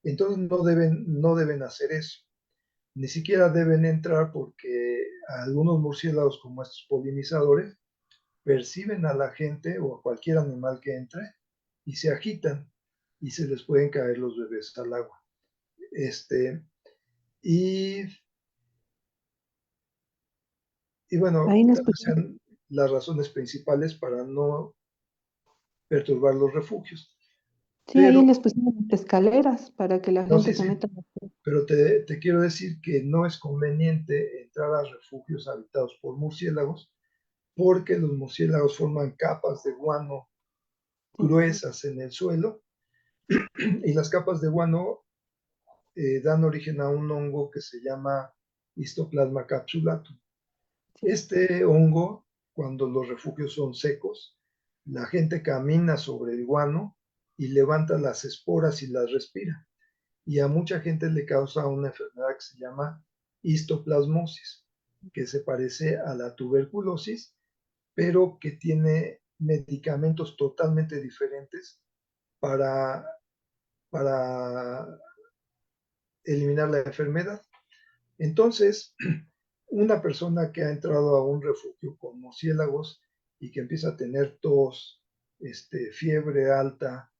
Entonces no deben hacer eso. Ni siquiera deben entrar porque algunos murciélagos, como estos polinizadores, perciben a la gente o a cualquier animal que entre y se agitan y se les pueden caer los bebés al agua. Y, y bueno, Ahí nos tal vez pusieron, sean las razones principales para no perturbar los refugios. sí, ahí Pero, les pusieron escaleras para que la no, gente sí, se sí, meta. pero te quiero decir que no es conveniente entrar a refugios habitados por murciélagos porque los murciélagos forman capas de guano Sí, gruesas en el suelo y las capas de guano dan origen a un hongo que se llama Histoplasma capsulatum. sí. Este hongo, cuando los refugios son secos, la gente camina sobre el guano y levanta las esporas y las respira. Y a mucha gente le causa una enfermedad que se llama histoplasmosis, que se parece a la tuberculosis, pero que tiene medicamentos totalmente diferentes para, para eliminar la enfermedad. Entonces, una persona que ha entrado a un refugio con murciélagos y que empieza a tener tos, fiebre alta,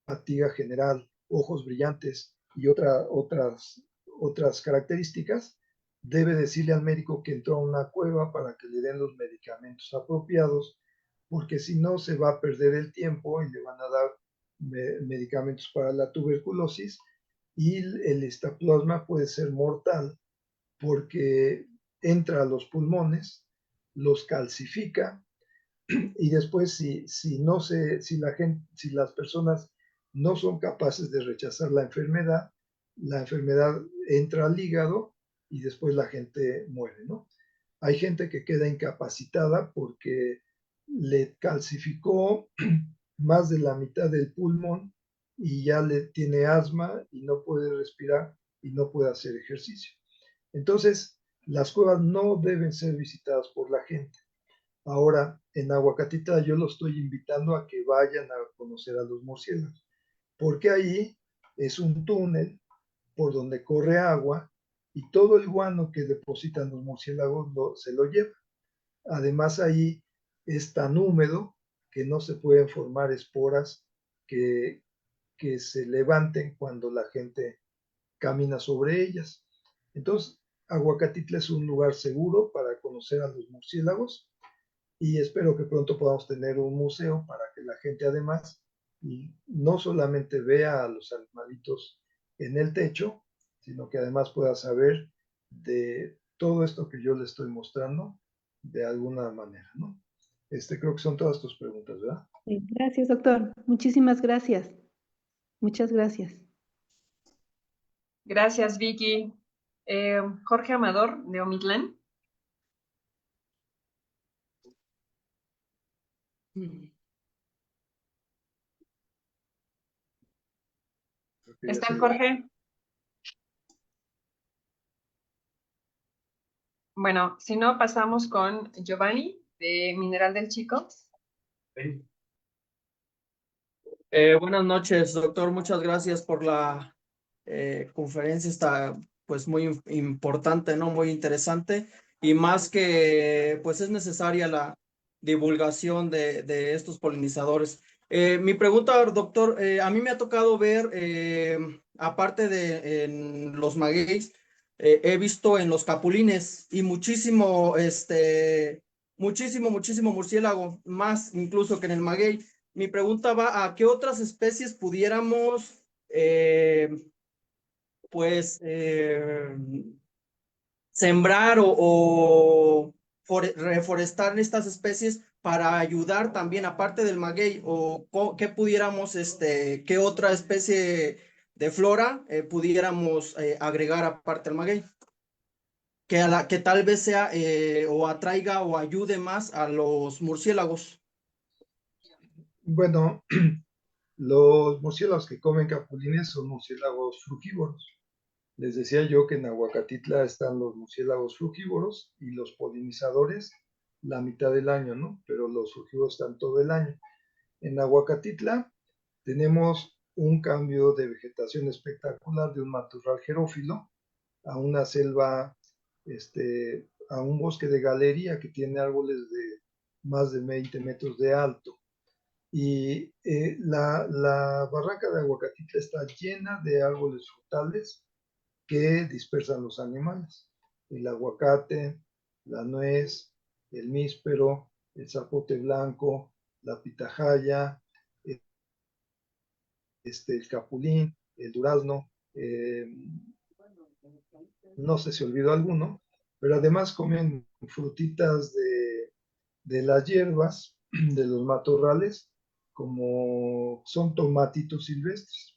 fatiga general, ojos brillantes y otras características, debe decirle al médico que entró a una cueva para que le den los medicamentos apropiados, porque si no se va a perder el tiempo y le van a dar medicamentos para la tuberculosis y el histoplasma puede ser mortal porque entra a los pulmones, los calcifica y después si las personas no son capaces de rechazar la enfermedad entra al hígado y después la gente muere, ¿no? Hay gente que queda incapacitada porque le calcificó más de la mitad del pulmón y ya le tiene asma y no puede respirar y no puede hacer ejercicio. Entonces, las cuevas no deben ser visitadas por la gente. Ahora, en Aguacatita yo lo estoy invitando a que vayan a conocer a los murciélagos, porque ahí es un túnel por donde corre agua y todo el guano que depositan los murciélagos se lo lleva. Además, ahí es tan húmedo que no se pueden formar esporas que, que se levanten cuando la gente camina sobre ellas. Entonces, Aguacatitla es un lugar seguro para conocer a los murciélagos y espero que pronto podamos tener un museo para que la gente además no solamente vea a los animalitos en el techo, sino que además pueda saber de todo esto que yo le estoy mostrando de alguna manera, ¿no? Creo que son todas tus preguntas, ¿verdad? Sí, gracias, doctor. Muchísimas gracias. Muchas gracias. Gracias, Vicky. Jorge Amador, de Omitlán. Porque ya ¿Estás, se... Jorge? Bueno, si no, pasamos con Giovanni, de Mineral del Chico. Buenas noches, doctor. Muchas gracias por la conferencia. Está pues muy importante, ¿no? Muy interesante. Y más que pues es necesaria la divulgación de estos polinizadores. Mi pregunta, doctor, a mí me ha tocado ver, aparte de en los magueyes, he visto en los capulines y muchísimo, muchísimo murciélago, más incluso que en el maguey. Mi pregunta va a qué otras especies pudiéramos, pues, sembrar o reforestar estas especies para ayudar también, aparte del maguey, o qué pudiéramos, qué otra especie de flora pudiéramos agregar aparte del maguey, que tal vez sea o atraiga o ayude más a los murciélagos. Bueno, los murciélagos que comen capulines son murciélagos frugívoros. Les decía yo que en Aguacatitla están los murciélagos frugívoros y los polinizadores la mitad del año, ¿no? Pero los frugívoros están todo el año. En Aguacatitla tenemos un cambio de vegetación espectacular de un matorral xerófilo a una selva, a un bosque de galería que tiene árboles de más de 20 metros de alto. Y la barranca de Aguacatitla está llena de árboles frutales que dispersan los animales. El aguacate, la nuez, el níspero, el zapote blanco, la pitahaya, el capulín, el durazno, no sé si olvido alguno, pero además comen frutitas de las hierbas, de los matorrales, como son tomatitos silvestres.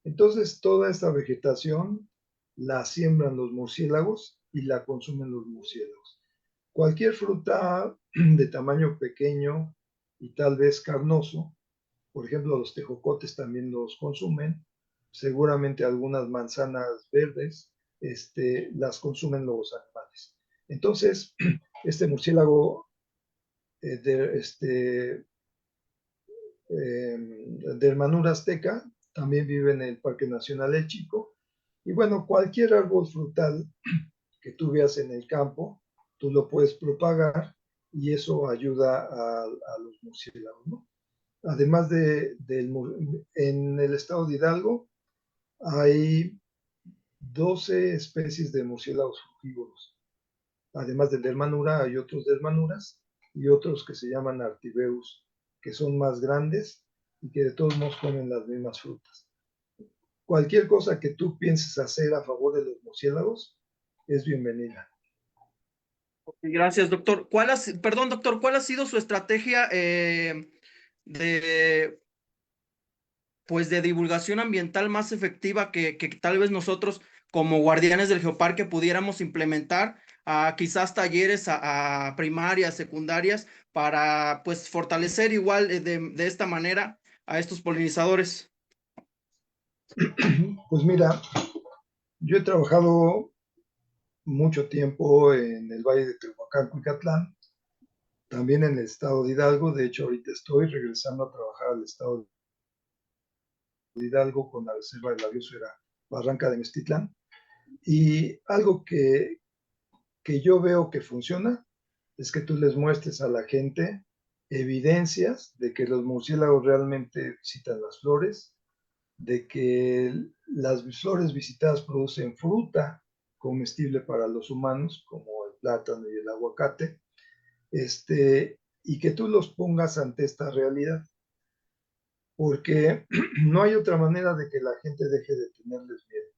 Entonces, toda esta vegetación la siembran los murciélagos y la consumen los murciélagos. Cualquier fruta de tamaño pequeño y tal vez carnoso, por ejemplo, los tejocotes también los consumen, seguramente algunas manzanas verdes, las consumen los animales. Entonces, este murciélago de hermanura azteca también vive en el Parque Nacional El Chico. Y bueno, cualquier árbol frutal que tú veas en el campo, tú lo puedes propagar y eso ayuda a los murciélagos, ¿no? Además en el estado de Hidalgo hay 12 especies de murciélagos frugívoros. Además del de hermanura, hay otros de hermanuras y otros que se llaman artibeus, que son más grandes y que de todos modos comen las mismas frutas. Cualquier cosa que tú pienses hacer a favor de los murciélagos es bienvenida. Gracias, doctor. Perdón, doctor, ¿cuál ha sido su estrategia de, pues, de divulgación ambiental más efectiva que tal vez nosotros como guardianes del geoparque pudiéramos implementar a quizás talleres a primarias, secundarias, para pues fortalecer igual de esta manera a estos polinizadores? Pues mira, yo he trabajado mucho tiempo en el Valle de Tehuacán, Cuicatlán, también en el estado de Hidalgo. De hecho, ahorita estoy regresando a trabajar al estado de Hidalgo con la reserva de la biosfera Barranca de Meztitlán. Y algo que yo veo que funciona es que tú les muestres a la gente evidencias de que los murciélagos realmente visitan las flores, de que las flores visitadas producen fruta comestible para los humanos, como el plátano y el aguacate, y que tú los pongas ante esta realidad, porque no hay otra manera de que la gente deje de tenerles miedo.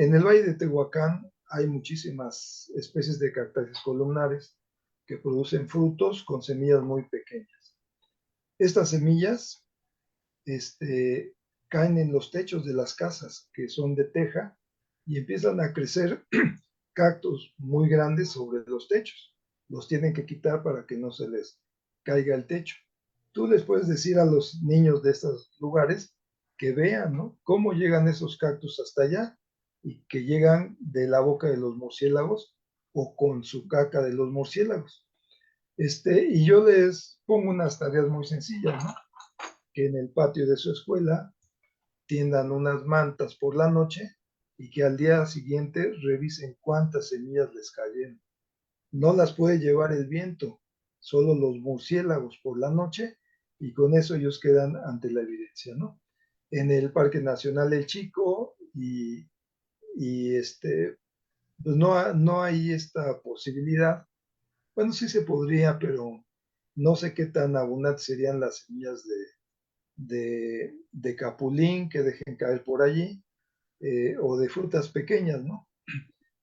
En el Valle de Tehuacán hay muchísimas especies de cactáceas columnares que producen frutos con semillas muy pequeñas. Estas semillas caen en los techos de las casas, que son de teja, y empiezan a crecer cactus muy grandes sobre los techos. Los tienen que quitar para que no se les caiga el techo. Tú les puedes decir a los niños de estos lugares que vean, ¿no?, cómo llegan esos cactus hasta allá y que llegan de la boca de los murciélagos o con su caca de los murciélagos. Y yo les pongo unas tareas muy sencillas, ¿no? Que en el patio de su escuela tiendan unas mantas por la noche y que al día siguiente revisen cuántas semillas les cayeron. No las puede llevar el viento, solo los murciélagos por la noche, y con eso ellos quedan ante la evidencia, ¿no? En el Parque Nacional El Chico pues no hay esta posibilidad. Bueno, sí se podría, pero no sé qué tan abundantes serían las semillas de capulín que dejen caer por allí, o de frutas pequeñas, ¿no?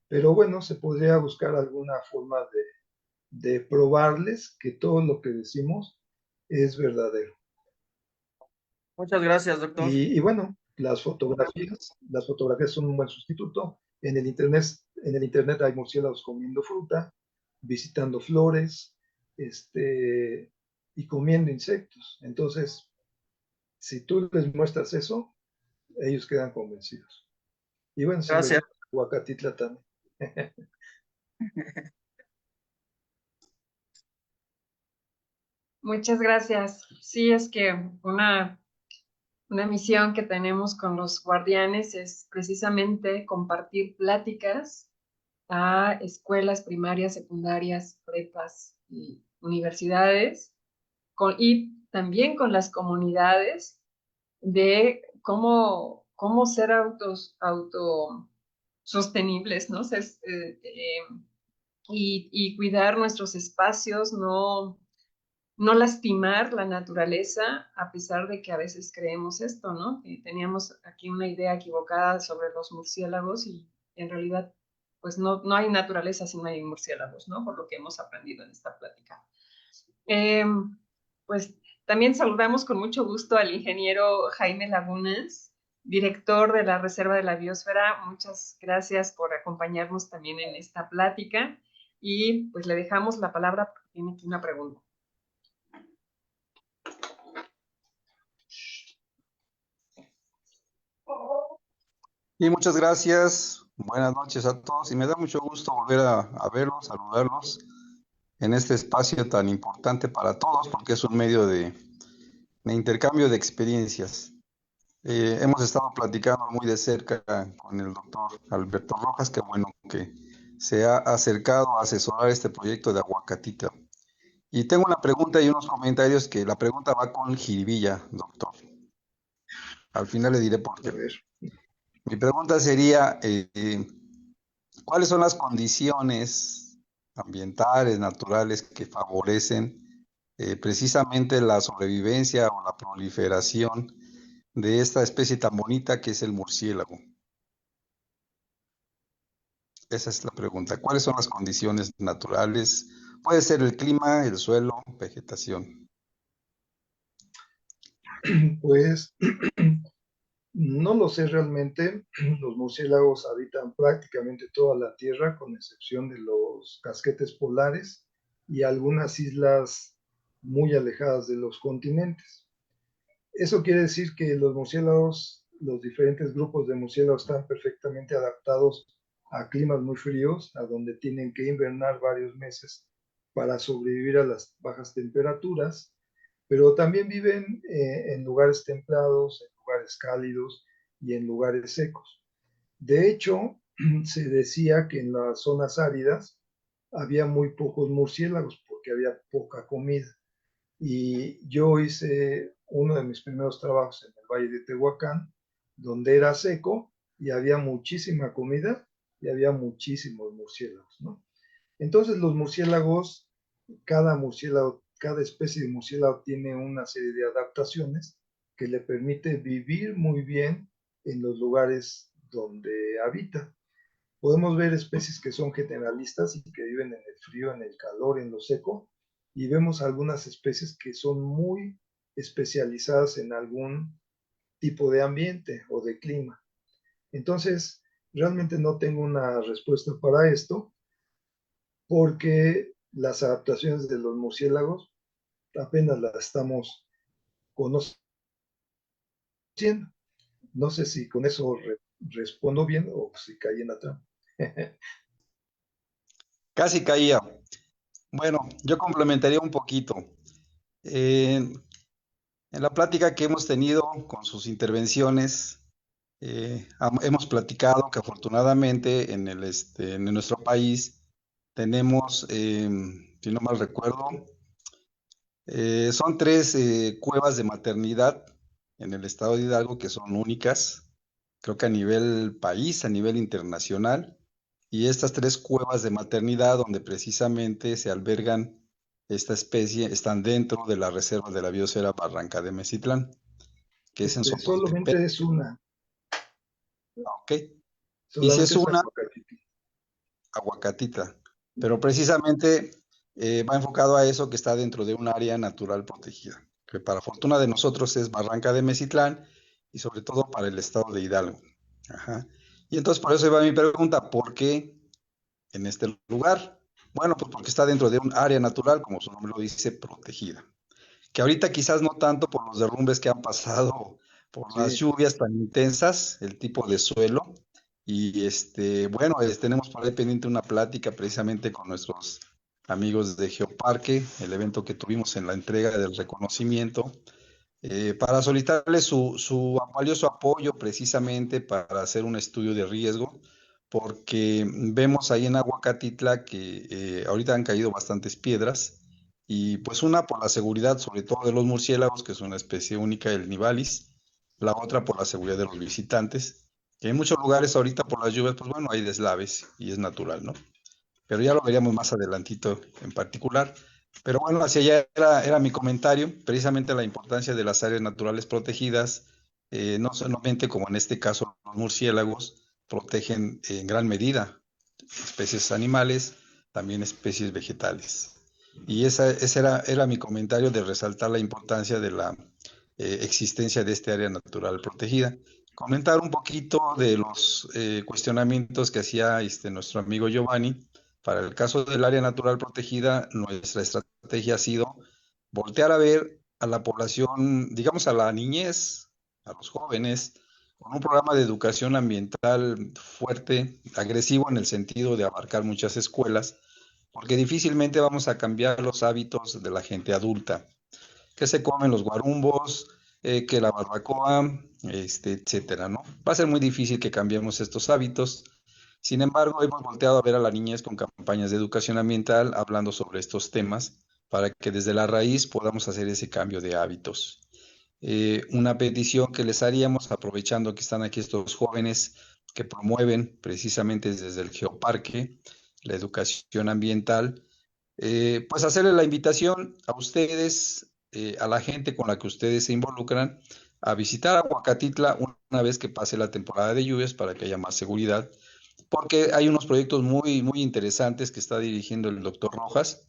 Pero bueno, se podría buscar alguna forma de probarles que todo lo que decimos es verdadero. Muchas gracias, doctor. Y bueno, las fotografías son un buen sustituto. En el internet hay murciélagos comiendo fruta, visitando flores, y comiendo insectos. Entonces, si tú les muestras eso, ellos quedan convencidos. Y bueno, si les Gracias. gusta Huacatitla también. Muchas gracias. Sí, es que una misión que tenemos con los guardianes es precisamente compartir pláticas a escuelas primarias, secundarias, prepas y universidades, y también con las comunidades de cómo ser autosostenibles, ¿no? Y cuidar nuestros espacios, no lastimar la naturaleza, a pesar de que a veces creemos esto, ¿no? Teníamos aquí una idea equivocada sobre los murciélagos y en realidad, pues no hay naturaleza si no hay murciélagos, ¿no? Por lo que hemos aprendido en esta plática. Pues también saludamos con mucho gusto al ingeniero Jaime Lagunas, director de la Reserva de la Biosfera. Muchas gracias por acompañarnos también en esta plática y pues le dejamos la palabra porque tiene aquí una pregunta. Y muchas gracias, buenas noches a todos y me da mucho gusto volver a verlos, saludarlos en este espacio tan importante para todos porque es un medio de intercambio de experiencias. Hemos estado platicando muy de cerca con el doctor Alberto Rojas, que bueno que se ha acercado a asesorar este proyecto de Aguacatita. Y tengo una pregunta y unos comentarios que la pregunta va con jiribilla, doctor. Al final le diré por A qué. ver. Mi pregunta sería, ¿cuáles son las condiciones ambientales, naturales que favorecen precisamente la sobrevivencia o la proliferación de esta especie tan bonita que es el murciélago? Esa es la pregunta. ¿Cuáles son las condiciones naturales? Puede ser el clima, el suelo, vegetación. Pues no lo sé realmente. Los murciélagos habitan prácticamente toda la Tierra, con excepción de los casquetes polares y algunas islas muy alejadas de los continentes. Eso quiere decir que los murciélagos, los diferentes grupos de murciélagos están perfectamente adaptados a climas muy fríos, a donde tienen que invernar varios meses para sobrevivir a las bajas temperaturas, pero también viven en lugares templados, en lugares cálidos y en lugares secos. De hecho, se decía que en las zonas áridas había muy pocos murciélagos porque había poca comida. Y yo hice uno de mis primeros trabajos en el Valle de Tehuacán, donde era seco y había muchísima comida y había muchísimos murciélagos, ¿no? Entonces los murciélagos, cada especie de murciélago tiene una serie de adaptaciones que le permite vivir muy bien en los lugares donde habita. Podemos ver especies que son generalistas y que viven en el frío, en el calor, en lo seco, y vemos algunas especies que son muy especializadas en algún tipo de ambiente o de clima. Entonces, realmente no tengo una respuesta para esto, porque las adaptaciones de los murciélagos apenas las estamos conociendo. No sé si con eso respondo bien o si caí en la trampa. Casi caía. Bueno, yo complementaría un poquito. En, en la plática que hemos tenido con sus intervenciones, hemos platicado que afortunadamente en nuestro país tenemos, si no mal recuerdo, son tres cuevas de maternidad en el estado de Hidalgo que son únicas, creo que a nivel país, a nivel internacional, y estas tres cuevas de maternidad donde precisamente se albergan esta especie están dentro de la reserva de la biosfera Barranca de Mezitlán, que es en Zocontepec, Solamente es una, ¿ok? Y si es solamente es una, Aguacatitla. Aguacatita, pero precisamente va enfocado a eso que está dentro de un área natural protegida, que para fortuna de nosotros es Barranca de Mezitlán y sobre todo para el estado de Hidalgo. Ajá. Y entonces por eso iba mi pregunta, ¿por qué en este lugar? Bueno, pues porque está dentro de un área natural, como su nombre lo dice, protegida. Que ahorita quizás no tanto por los derrumbes que han pasado, por las Sí, lluvias tan intensas, el tipo de suelo. Y bueno, tenemos por ahí pendiente una plática precisamente con nuestros amigos de Geoparque, el evento que tuvimos en la entrega del reconocimiento, para solicitarles su valioso apoyo precisamente para hacer un estudio de riesgo, porque vemos ahí en Aguacatitla que ahorita han caído bastantes piedras y pues una por la seguridad, sobre todo de los murciélagos, que es una especie única del Nivalis, la otra por la seguridad de los visitantes, que en muchos lugares ahorita por las lluvias, pues bueno, hay deslaves y es natural, ¿no? Pero ya lo veríamos más adelantito en particular. Pero bueno, hacia allá era mi comentario, precisamente la importancia de las áreas naturales protegidas, no solamente como en este caso los murciélagos protegen en gran medida especies animales, también especies vegetales. Y ese era mi comentario de resaltar la importancia de la existencia de este área natural protegida. Comentar un poquito de los cuestionamientos que hacía nuestro amigo Giovanni. Para el caso del área natural protegida, nuestra estrategia ha sido voltear a ver a la población, digamos a la niñez, a los jóvenes, con un programa de educación ambiental fuerte, agresivo en el sentido de abarcar muchas escuelas, porque difícilmente vamos a cambiar los hábitos de la gente adulta, que se comen los guarumbos, que la barbacoa, etcétera, ¿no? Va a ser muy difícil que cambiemos estos hábitos. Sin embargo, hemos volteado a ver a la niñez con campañas de educación ambiental hablando sobre estos temas para que desde la raíz podamos hacer ese cambio de hábitos. Una petición que les haríamos, aprovechando que están aquí estos jóvenes que promueven precisamente desde el Geoparque la educación ambiental, pues hacerle la invitación a ustedes, a la gente con la que ustedes se involucran, a visitar Aguacatitla una vez que pase la temporada de lluvias para que haya más seguridad, porque hay unos proyectos muy, muy interesantes que está dirigiendo el doctor Rojas.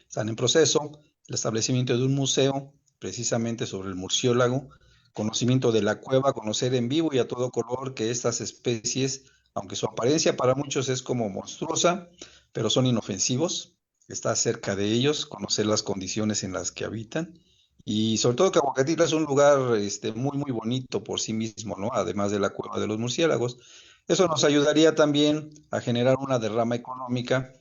Están en proceso el establecimiento de un museo precisamente sobre el murciélago, conocimiento de la cueva, conocer en vivo y a todo color que estas especies, aunque su apariencia para muchos es como monstruosa, pero son inofensivos, está cerca de ellos, conocer las condiciones en las que habitan y sobre todo que Aguacatitla es un lugar muy, muy bonito por sí mismo, ¿no? Además de la cueva de los murciélagos. Eso nos ayudaría también a generar una derrama económica,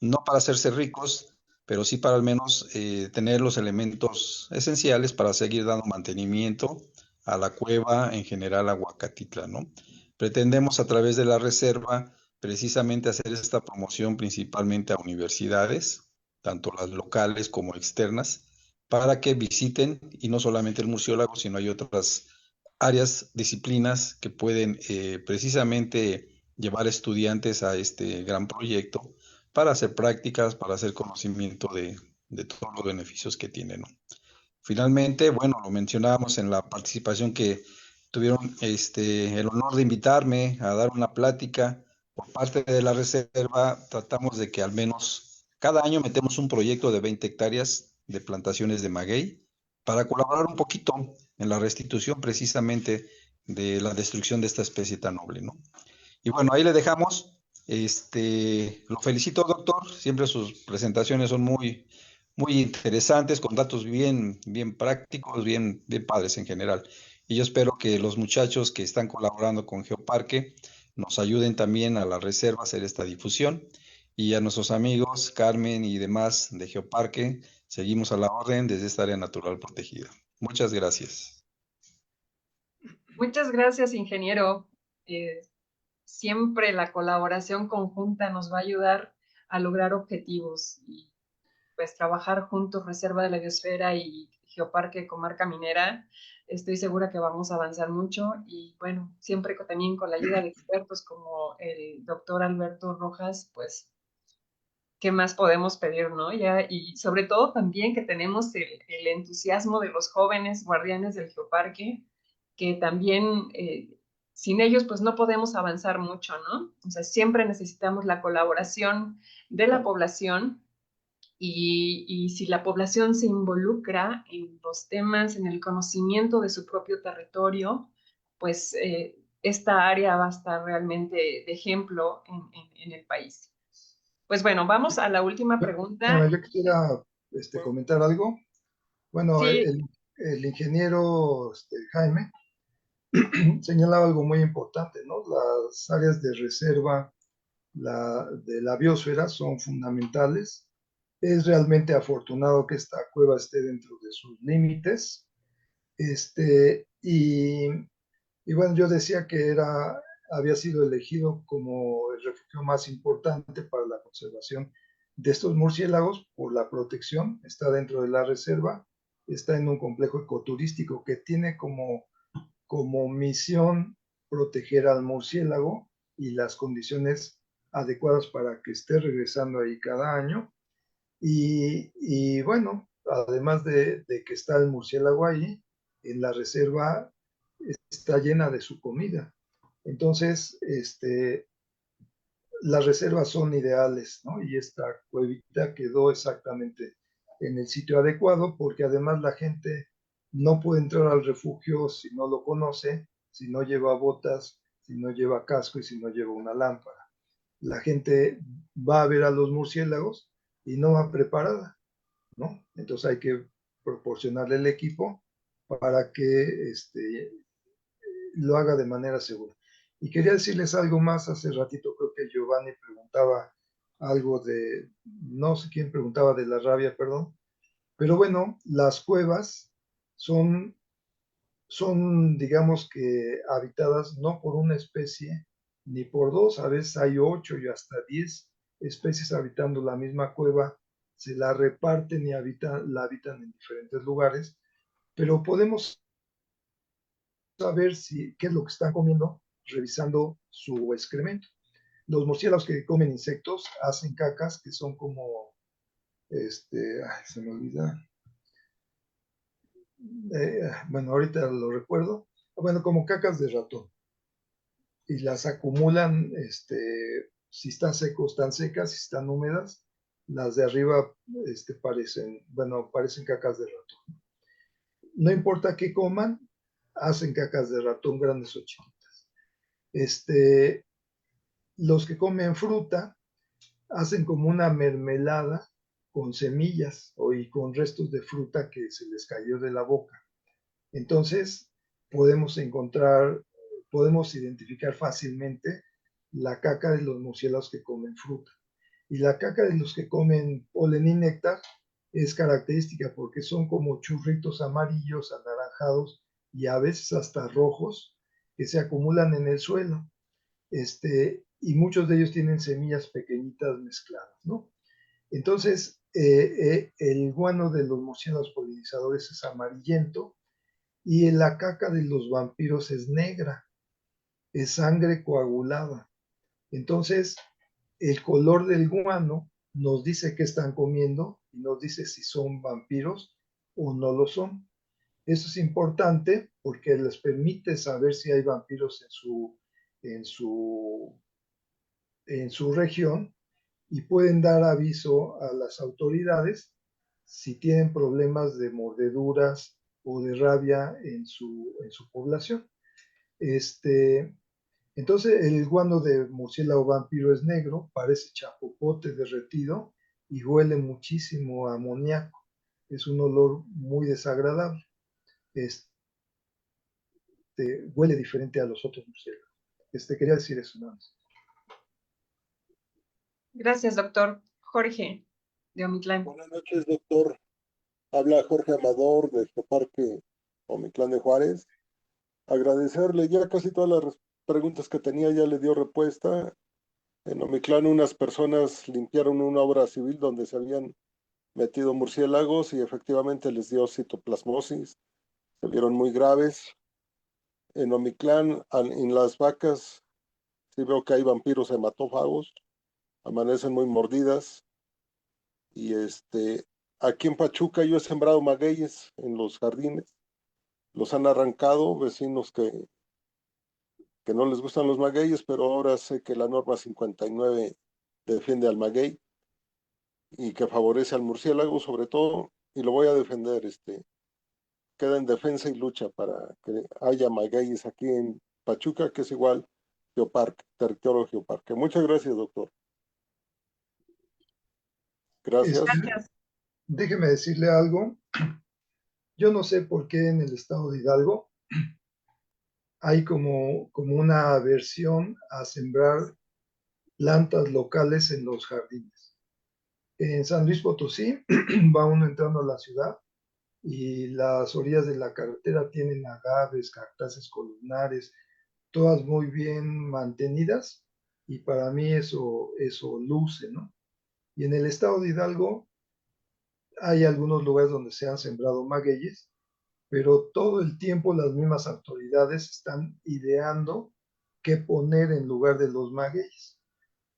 no para hacerse ricos, pero sí para al menos tener los elementos esenciales para seguir dando mantenimiento a la cueva, en general a Huacatitla, ¿no? Pretendemos a través de la reserva precisamente hacer esta promoción principalmente a universidades, tanto las locales como externas, para que visiten, y no solamente el murciélago, sino hay otras áreas, disciplinas que pueden precisamente llevar estudiantes a este gran proyecto para hacer prácticas, para hacer conocimiento de todos los beneficios que tiene, ¿no? Finalmente, bueno, lo mencionábamos en la participación que tuvieron el honor de invitarme a dar una plática por parte de la reserva. Tratamos de que al menos cada año metemos un proyecto de 20 hectáreas de plantaciones de maguey para colaborar un poquito en la restitución precisamente de la destrucción de esta especie tan noble, ¿no? Y bueno, ahí le dejamos. Lo felicito, doctor. Siempre sus presentaciones son muy, muy interesantes, con datos bien, bien prácticos, bien, bien padres en general. Y yo espero que los muchachos que están colaborando con Geoparque nos ayuden también a la reserva a hacer esta difusión. Y a nuestros amigos Carmen y demás de Geoparque, seguimos a la orden desde esta área natural protegida. Muchas gracias. Muchas gracias, ingeniero. Siempre la colaboración conjunta nos va a ayudar a lograr objetivos y pues trabajar juntos Reserva de la Biosfera y Geoparque Comarca Minera. Estoy segura que vamos a avanzar mucho y bueno, siempre también con la ayuda de expertos como el doctor Alberto Rojas, pues ¿qué más podemos pedir, no? Ya, y sobre todo también que tenemos el entusiasmo de los jóvenes guardianes del Geoparque, que también sin ellos pues no podemos avanzar mucho, ¿no? O sea, siempre necesitamos la colaboración de la población y si la población se involucra en los temas, en el conocimiento de su propio territorio, pues esta área va a estar realmente de ejemplo en el país. Pues bueno, vamos a la última Bueno, pregunta. yo quisiera comentar algo. Bueno, Sí, el ingeniero Jaime señalaba algo muy importante, ¿no? Las áreas de reserva de la biosfera son fundamentales. Es realmente afortunado que esta cueva esté dentro de sus límites. Este, y, y bueno, yo decía que había sido elegido como el refugio más importante para la conservación de estos murciélagos por la protección. Está dentro de la reserva, está en un complejo ecoturístico que tiene como misión proteger al murciélago y las condiciones adecuadas para que esté regresando ahí cada año. Y bueno, además de que está el murciélago ahí, en la reserva está llena de su comida. Entonces, las reservas son ideales, ¿no? Y esta cuevita quedó exactamente en el sitio adecuado porque además la gente no puede entrar al refugio si no lo conoce, si no lleva botas, si no lleva casco y si no lleva una lámpara. La gente va a ver a los murciélagos y no va preparada, ¿no? Entonces hay que proporcionarle el equipo para que lo haga de manera segura. Y quería decirles algo más. Hace ratito creo que Giovanni preguntaba algo no sé quién preguntaba de la rabia, perdón. Pero bueno, las cuevas son, digamos que, habitadas no por una especie ni por dos, a veces hay 8 y hasta 10 especies habitando la misma cueva, se la reparten y la habitan en diferentes lugares, pero podemos saber qué es lo que están comiendo revisando su excremento. Los murciélagos que comen insectos hacen cacas que son como, se me olvida, bueno, ahorita lo recuerdo, bueno, como cacas de ratón, y las acumulan, si están secos, están secas, si están húmedas, las de arriba parecen cacas de ratón. No importa qué coman, hacen cacas de ratón grandes o chiquitas. Los que comen fruta hacen como una mermelada con semillas y con restos de fruta que se les cayó de la boca. Entonces, podemos identificar fácilmente la caca de los murciélagos que comen fruta. Y la caca de los que comen polen y néctar es característica porque son como churritos amarillos, anaranjados y a veces hasta rojos que se acumulan en el suelo. Y muchos de ellos tienen semillas pequeñitas mezcladas, ¿no? Entonces, el guano de los murciélagos polinizadores es amarillento y la caca de los vampiros es negra, es sangre coagulada. Entonces, el color del guano nos dice qué están comiendo y nos dice si son vampiros o no lo son. Eso es importante porque les permite saber si hay vampiros en su, en su región y pueden dar aviso a las autoridades si tienen problemas de mordeduras o de rabia en su población. Este, entonces, el guano de murciélago vampiro es negro, parece chapopote derretido y huele muchísimo a amoníaco. Es un olor muy desagradable. Huele diferente a los otros murciélagos. Quería decir eso nada más. Gracias, doctor. Jorge, de Omitlán. Buenas noches, doctor. Habla Jorge Amador de Geoparque Omitlán de Juárez. Agradecerle, ya casi todas las preguntas que tenía ya le dio respuesta. En Omitlán unas personas limpiaron una obra civil donde se habían metido murciélagos y efectivamente les dio citoplasmosis. Se vieron muy graves. En Omitlán, en las vacas, sí veo que hay vampiros hematófagos, amanecen muy mordidas. Y aquí en Pachuca yo he sembrado magueyes en los jardines. Los han arrancado vecinos que no les gustan los magueyes, pero ahora sé que la norma 59 defiende al maguey y que favorece al murciélago sobre todo, y lo voy a defender. Queda en defensa y lucha para que haya magueyes aquí en Pachuca, que es igual Geoparque, territorio Geoparque. Muchas gracias, doctor. Gracias. Gracias. Déjeme decirle algo. Yo no sé por qué en el estado de Hidalgo hay como una aversión a sembrar plantas locales en los jardines. En San Luis Potosí va uno entrando a la ciudad y las orillas de la carretera tienen agaves, cactáceas columnares, todas muy bien mantenidas, y para mí eso luce, ¿no? Y en el estado de Hidalgo hay algunos lugares donde se han sembrado magueyes, pero todo el tiempo las mismas autoridades están ideando qué poner en lugar de los magueyes.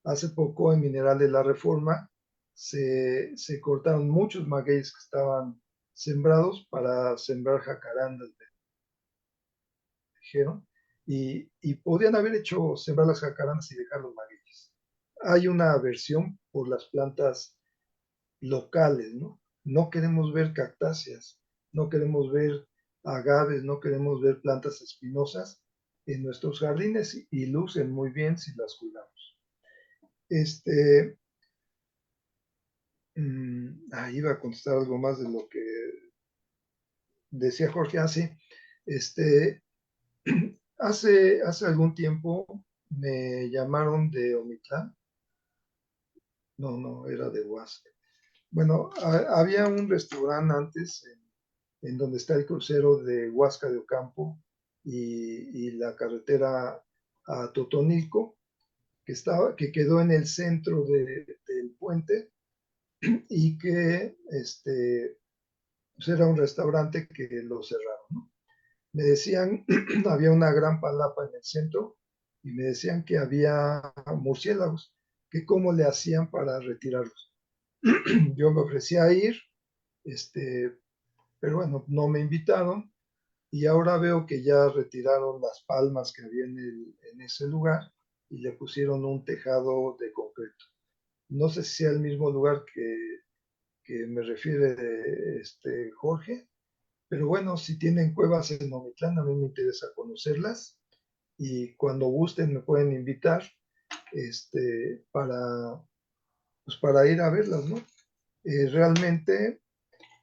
Hace poco en Mineral de la Reforma se cortaron muchos magueyes que estaban sembrados para sembrar jacarandas, dijeron, y podían haber hecho sembrar las jacarandas y dejar los magueyes. Hay una aversión por las plantas locales, ¿no? No queremos ver cactáceas, no queremos ver agaves, no queremos ver plantas espinosas en nuestros jardines, y lucen muy bien si las cuidamos. Iba a contestar algo más de lo que decía Jorge hace. Hace algún tiempo me llamaron de Omitlán. No, era de Huasca. Bueno, había un restaurante antes en donde está el crucero de Huasca de Ocampo y la carretera a Totonilco, que quedó en el centro del puente, y que pues era un restaurante que lo cerraron, ¿no? Me decían, había una gran palapa en el centro, y me decían que había murciélagos, que cómo le hacían para retirarlos. Yo me ofrecía a ir, pero bueno, no me invitaron, y ahora veo que ya retiraron las palmas que había en ese lugar y le pusieron un tejado de concreto. No sé si sea el mismo lugar que me refiere Jorge, pero bueno, si tienen cuevas en Omitlán, a mí me interesa conocerlas, y cuando gusten me pueden invitar para, pues para ir a verlas, ¿no? Realmente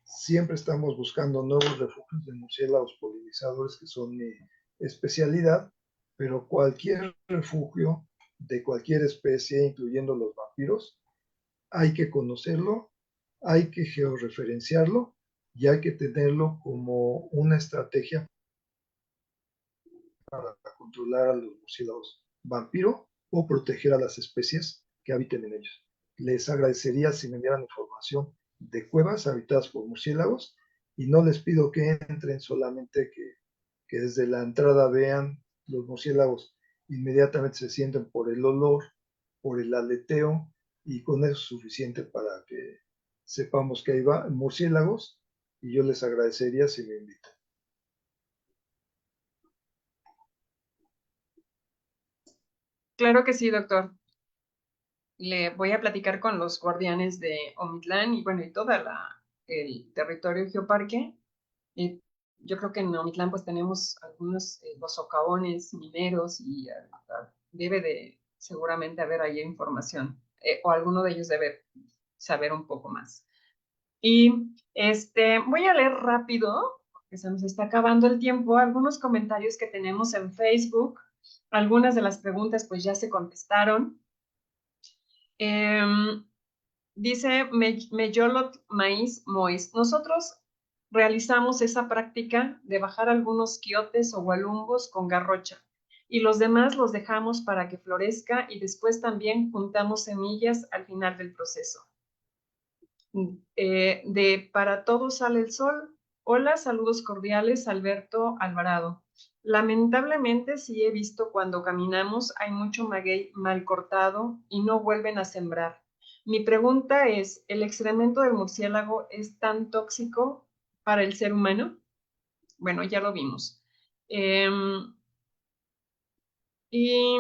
siempre estamos buscando nuevos refugios de murciélagos polinizadores, que son mi especialidad, pero cualquier refugio de cualquier especie, incluyendo los vampiros, hay que conocerlo, hay que georreferenciarlo, y hay que tenerlo como una estrategia para controlar a los murciélagos vampiro o proteger a las especies que habiten en ellos. Les agradecería si me dieran información de cuevas habitadas por murciélagos, y no les pido que entren, solamente que desde la entrada vean los murciélagos, inmediatamente se sienten por el olor, por el aleteo, y con eso es suficiente para que sepamos que hay murciélagos, y yo les agradecería si me invitan. Claro que sí, doctor. Le voy a platicar con los guardianes de Omitlán y bueno, y el territorio geoparque. Y yo creo que en Omitlán pues tenemos algunos los socavones mineros y debe de seguramente haber ahí información, o alguno de ellos debe saber un poco más. Y voy a leer rápido, porque se nos está acabando el tiempo, algunos comentarios que tenemos en Facebook. Algunas de las preguntas pues ya se contestaron. Dice Meyolot Maíz Mois. Nosotros realizamos esa práctica de bajar algunos quiotes o gualumbos con garrocha y los demás los dejamos para que florezca y después también juntamos semillas al final del proceso. Para todos sale el sol. Hola, saludos cordiales, Alberto Alvarado. Lamentablemente sí he visto cuando caminamos hay mucho maguey mal cortado y no vuelven a sembrar. Mi pregunta es, ¿el excremento del murciélago es tan tóxico para el ser humano? Bueno, ya lo vimos. Y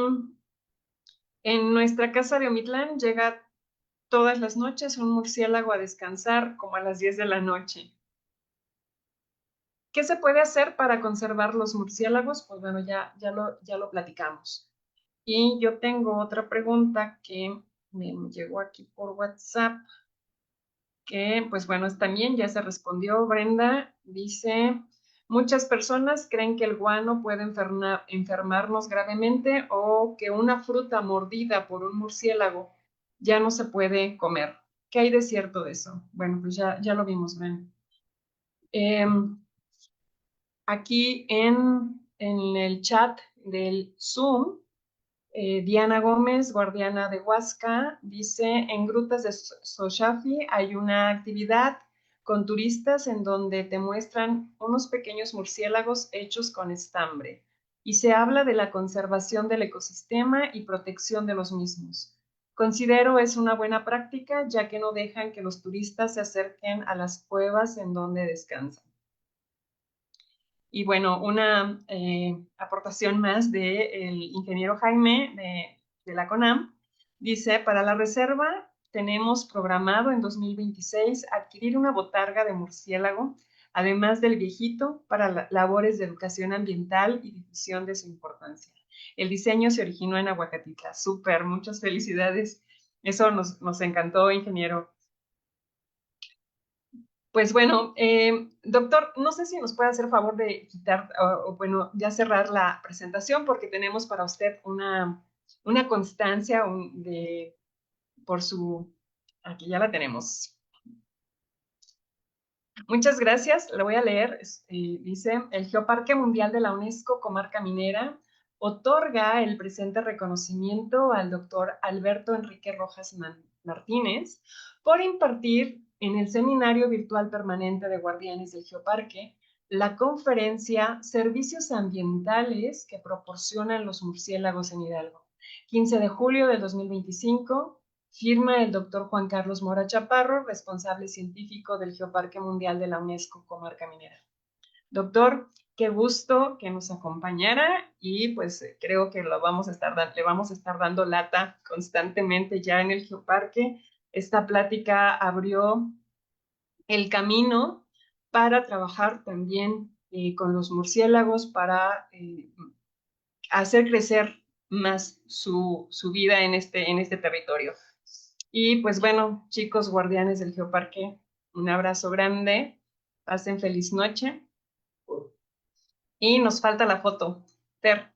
en nuestra casa de Omitlán llega todas las noches un murciélago a descansar como a las 10 de la noche. ¿Qué se puede hacer para conservar los murciélagos? Pues bueno, ya lo platicamos. Y yo tengo otra pregunta que me llegó aquí por WhatsApp, que pues bueno, también ya se respondió. Brenda dice, muchas personas creen que el guano puede enfermarnos gravemente o que una fruta mordida por un murciélago ya no se puede comer. ¿Qué hay de cierto de eso? Bueno, pues ya lo vimos, Brenda. Aquí en el chat del Zoom, Diana Gómez, guardiana de Huasca, dice, en Grutas de Xochafli hay una actividad con turistas en donde te muestran unos pequeños murciélagos hechos con estambre y se habla de la conservación del ecosistema y protección de los mismos. Considero es una buena práctica ya que no dejan que los turistas se acerquen a las cuevas en donde descansan. Y bueno, una aportación más del ingeniero Jaime de la CONAM. Dice, para la reserva tenemos programado en 2026 adquirir una botarga de murciélago, además del viejito, para labores de educación ambiental y difusión de su importancia. El diseño se originó en Aguacatitla. Súper, muchas felicidades. Eso nos encantó, ingeniero. Pues bueno, doctor, no sé si nos puede hacer favor de quitar, o bueno, ya cerrar la presentación porque tenemos para usted una constancia por su, aquí ya la tenemos. Muchas gracias, la voy a leer. Dice, el Geoparque Mundial de la UNESCO, Comarca Minera, otorga el presente reconocimiento al doctor Alberto Enrique Rojas Martínez por impartir en el Seminario Virtual Permanente de Guardianes del Geoparque la conferencia Servicios Ambientales que proporcionan los murciélagos en Hidalgo. 15 de julio de 2025, firma el doctor Juan Carlos Mora Chaparro, responsable científico del Geoparque Mundial de la UNESCO Comarca Minera. Doctor, qué gusto que nos acompañara y pues creo que le vamos a estar dando lata constantemente ya en el Geoparque. Esta plática abrió el camino para trabajar también con los murciélagos, para hacer crecer más su vida en este territorio. Y pues bueno, chicos guardianes del Geoparque, un abrazo grande, pasen feliz noche. Y nos falta la foto. Ter,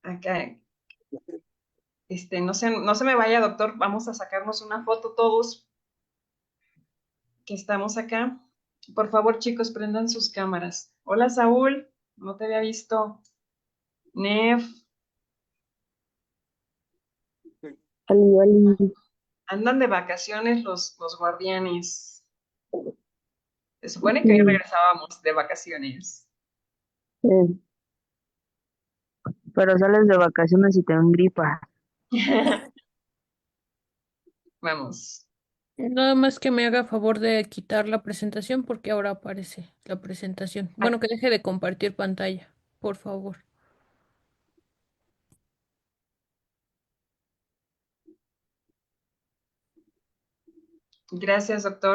acá, no se me vaya, doctor, vamos a sacarnos una foto todos que estamos acá. Por favor, chicos, prendan sus cámaras. Hola, Saúl, no te había visto. Nef. Andan de vacaciones los guardianes. Se supone que hoy regresábamos de vacaciones. Sí. Pero sales de vacaciones y te dan gripa. Vamos. Nada más que me haga favor de quitar la presentación porque ahora aparece la presentación. Bueno, que deje de compartir pantalla, por favor. Gracias, doctor.